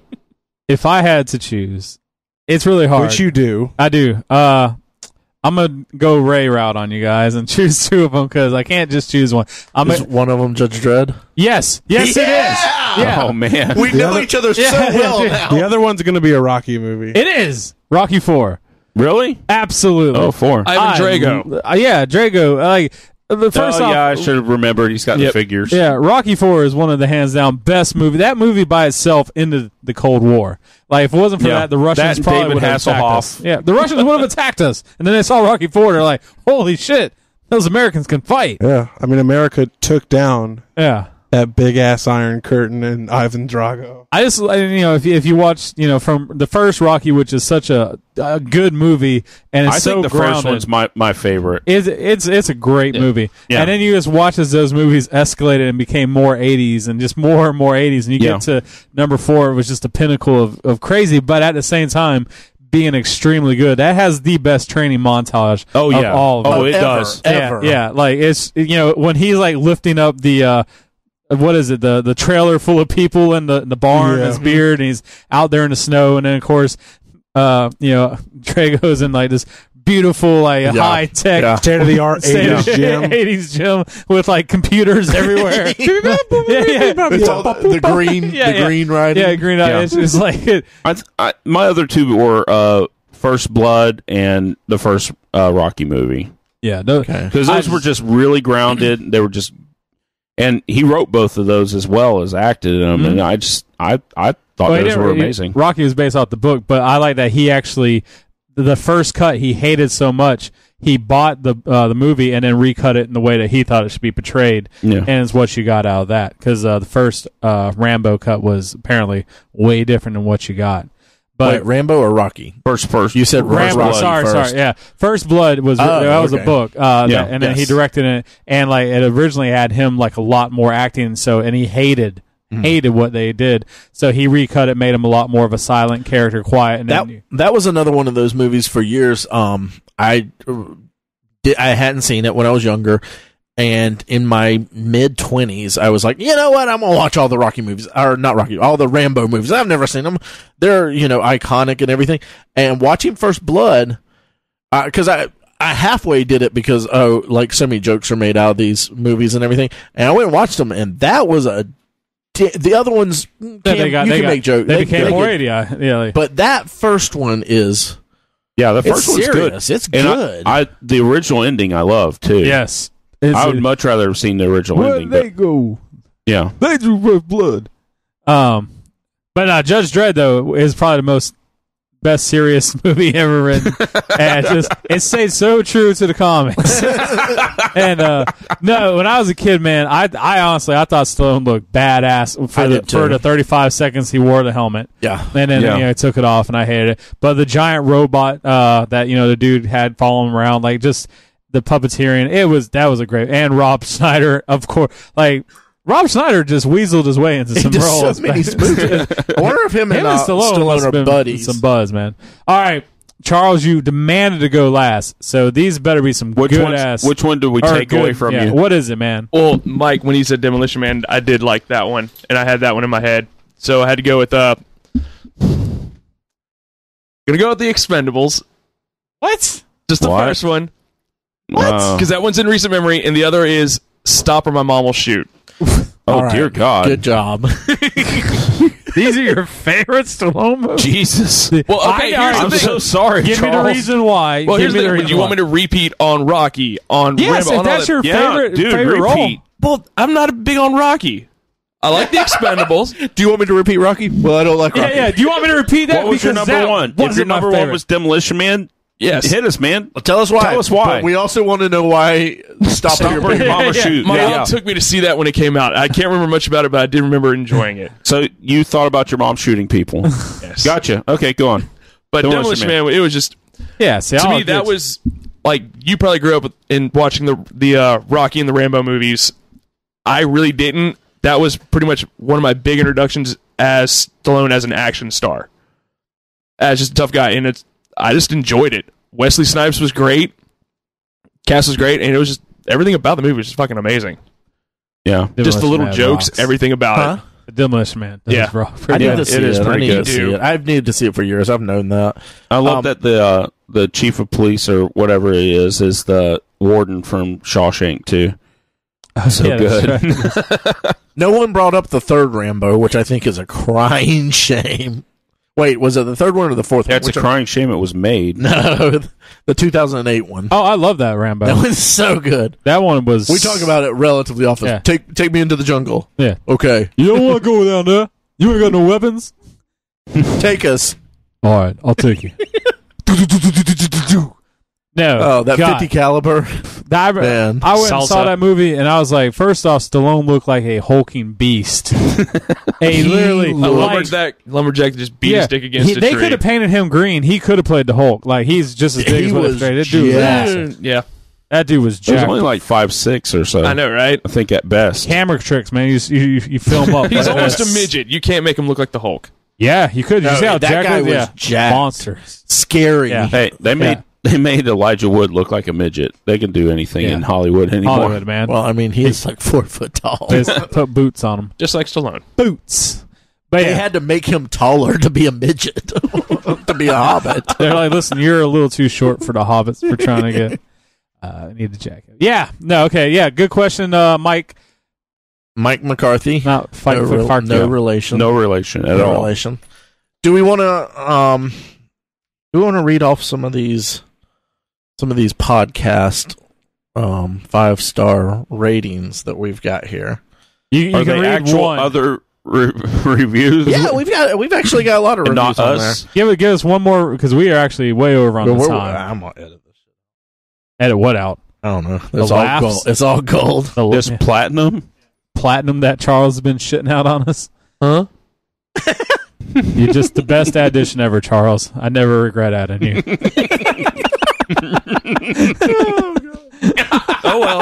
If I had to choose, it's really hard. Which you do. I do. I'm gonna go Ray route on you guys and choose two of them because I can't just choose one. Is one of them Judge Dredd? Yes, it is. Yeah, Oh, man. We know each other so well now. The other one's going to be a Rocky movie. it is. Rocky 4. Really? Absolutely. Oh, 4. Ivan Drago. Yeah, Drago. Like the first off, I should have remembered. He's got the figures. yeah, Rocky 4 is one of the hands down best movie. That movie by itself ended the Cold War. Like if it wasn't for that, the Russians That and probably David would have attacked Hasselhoff. us. Yeah, the Russians would have attacked us, and then they saw Rocky 4. They're like, "Holy shit, those Americans can fight." Yeah. I mean, America took down Yeah. that big ass Iron Curtain and Ivan Drago. I just, if you watch, from the first Rocky, which is such a good movie, and it's I so think the grounded. first one's my favorite. It's a great movie. Yeah. And then you just watch as those movies escalated and became more 80s and just more and more 80s. And you get to number 4, it was just a pinnacle of crazy, but at the same time, being extremely good. That has the best training montage Oh, yeah. of all of them. Oh, it Ever, does. ever. Yeah, like it's, when he's like lifting up the, what is it? The trailer full of people in the barn, Yeah. his beard, and he's out there in the snow, and then of course, Drago's in like this beautiful, like high tech, State of the art 80s gym. 80s gym with like computers everywhere. It's all the green, green writing. Yeah, green. Yeah. It's just like My other two were First Blood and the first Rocky movie. yeah. Because those were just really grounded. They were just... And he wrote both of those as well as acted in them. And I thought those were amazing. Rocky was based off the book, but I like that he actually, the first cut he hated so much, he bought the movie and then recut it in the way that he thought it should be portrayed. Yeah. And it's what you got out of that. Because the first Rambo cut was apparently way different than what you got. But Wait, Rambo or Rocky? First. You said Rambo. Rocky Sorry. first. Yeah, First Blood was that was a book. And then he Yes. directed it, and like it originally had him like a lot more acting. And he hated what they did. So he recut it, made him a lot more of a silent character, quiet. And That was another one of those movies for years. I hadn't seen it when I was younger, and in my mid-20s, I was like, you know what? I'm gonna watch all the Rocky movies, or not Rocky, all the Rambo movies. I've never seen them. They're iconic and everything. And watching First Blood, because I halfway did it because like so many jokes are made out of these movies and everything, and I went and watched them, and that was the other ones you can make jokes. They became more 80. Yeah, but that first one is. Yeah, the first one's serious. good. It's And good. the original ending I love, too. yes. I would much rather have seen the original ending. But, go? yeah. They drew First Blood. But Judge Dredd though is probably the best serious movie ever written, and it stayed so true to the comics. And no, when I was a kid, man, I honestly thought Stallone looked badass for the 35 seconds he wore the helmet. Yeah, and then he took it off, and I hated it. But the giant robot that the dude had following him around, like just the puppeteering, that was a great. And Rob Schneider, of course, like. Rob Schneider just weaseled his way into some roles. So many movies. I wonder if him and Stallone are buddies. Some buzz, man. All right, Charles, you demanded to go last, so these better be some Which one do we take away from you? What is it, man? Well, Mike, when you said Demolition Man, I did like that one, and I had that one in my head, so I had to go with gonna go with the Expendables. What? Just the first one. What? Because that one's in recent memory, and the other is Stop or My Mom Will Shoot. Oh, dear God. Good job. These are your favorite Stallone movies? Jesus. Well, okay, I'm so sorry, Give me Charles. the reason why. Well, here's the thing. Do you want me to repeat on Rocky, on Yes, Rambo? if that's your favorite role. Well, I'm not big on Rocky. I like the Expendables. Do you want me to repeat Rocky? Well, I don't like Rocky. Yeah. Do you want me to repeat that? What was your Because number that one? If wasn't your my number one favorite. was Demolition Man, Yes. hit us, man. Well, tell us why. Tell us why. But we also want to know why Stop Your Your Brain. mama shoot. My Yeah. mom took me to see that when it came out. I can't remember much about it, but I did remember enjoying it. So you thought about your mom shooting people. Yes. Gotcha. Okay, go on. But Demolition Demolition Man, it was just Yeah. See, to I'll me that get- was like you probably grew up in watching the Rocky and the Rambo movies. I really didn't. That was pretty much one of my big introductions as Stallone as an action star, as just a tough guy, and I just enjoyed it. Wesley Snipes was great, cast was great, and it was just everything about the movie was just fucking amazing. Yeah. Just the Demolition little Man jokes, rocks. everything about it. The Demolition Man. That Yeah. is rock. I need Yeah, to see it is it. I pretty need good. to see it. I've needed to see it for years. I've known that. I love that the chief of police or whatever he is the warden from Shawshank too. So Yeah, that's good. right. No one brought up the third Rambo, which I think is a crying shame. Wait, was it the third one or the fourth That's one? a crying shame it was made. No, the 2008 one. Oh, I love that Rambo. That was so good. That one was. We talk about it relatively often. Yeah. Take me into the jungle. Yeah. Okay. You don't want to go down there. You ain't got no weapons. Take us. All right, I'll take you. No. Oh, that God. 50 caliber. Man. I went and Salsa. saw that movie, and I was like, first off, Stallone looked like a hulking beast. He literally, A like, lumberjack that just beat his dick against a they tree. could have painted him green. He could have played the Hulk. Like, he's just as big He as what was that dude was jacked. massive. Yeah, That dude was It was jacked. only like 5'6" or so. I know, right? I think at best. Camera tricks, man. You film up. He's like almost that. a midget. You can't make him look like the Hulk. Yeah, you could. You No, see how that jacked guy he was Yeah. jacked. Monsters. Scary. Yeah. Hey, they made Elijah Wood look like a midget. They can do anything Yeah. in Hollywood anymore. Hollywood, man. Well, I mean, he is like 4 foot tall. They just put boots on him. Just like Stallone. Boots. But They yeah, had to make him taller to be a midget, to be a hobbit. they're like, listen, you're a little too short for the hobbits. We're trying to get. Need the jacket. Yeah. No. Okay. Yeah. Good question, Mike. Mike McCarthy. Not fighting no, for rel- cartel. no relation. No relation at No all. relation. Do we want to? Do we want to read off some of these podcast 5-star ratings that we've got here? You Are can they read actual one. other reviews? Yeah, we've actually got a lot of and reviews not on there. us. Give us one more because we are actually way over on the time. I'm gonna edit this shit. Edit what out? I don't know. The It's all laughs? gold. It's all gold. The This platinum? platinum that Charles has been shitting out on us. Huh? You're just the best addition ever, Charles. I never regret adding you. Oh well.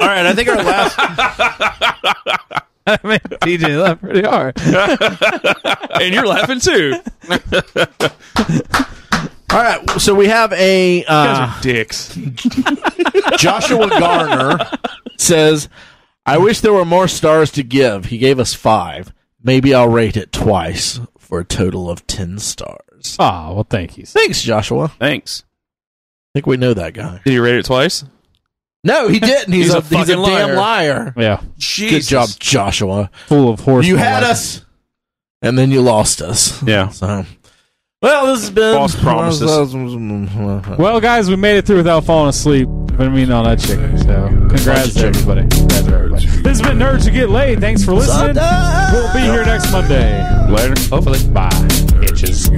All right, I think our last. I mean, DJ laughed pretty hard. And you're laughing too. All right, so we have a You guys are dicks. Joshua Garner says, "I wish there were more stars to give. He gave us 5. Maybe I'll rate it twice for a total of 10 stars." Oh, well, thank you. Thanks, Joshua. I Thanks. think we know that guy. Did you rate it twice? No, he didn't. He's a fucking damn liar. Yeah, Good job, Joshua. full of horse. You had us, and then you lost us. Yeah. So, well, this has been False promises. Well, guys, we made it through without falling asleep. I mean, on that chicken. So, congrats to everybody. Congrats to everybody. This has been Nerds Who Get Laid. Thanks for listening. We'll be here next Monday. Later. Hopefully. Bye, bitches.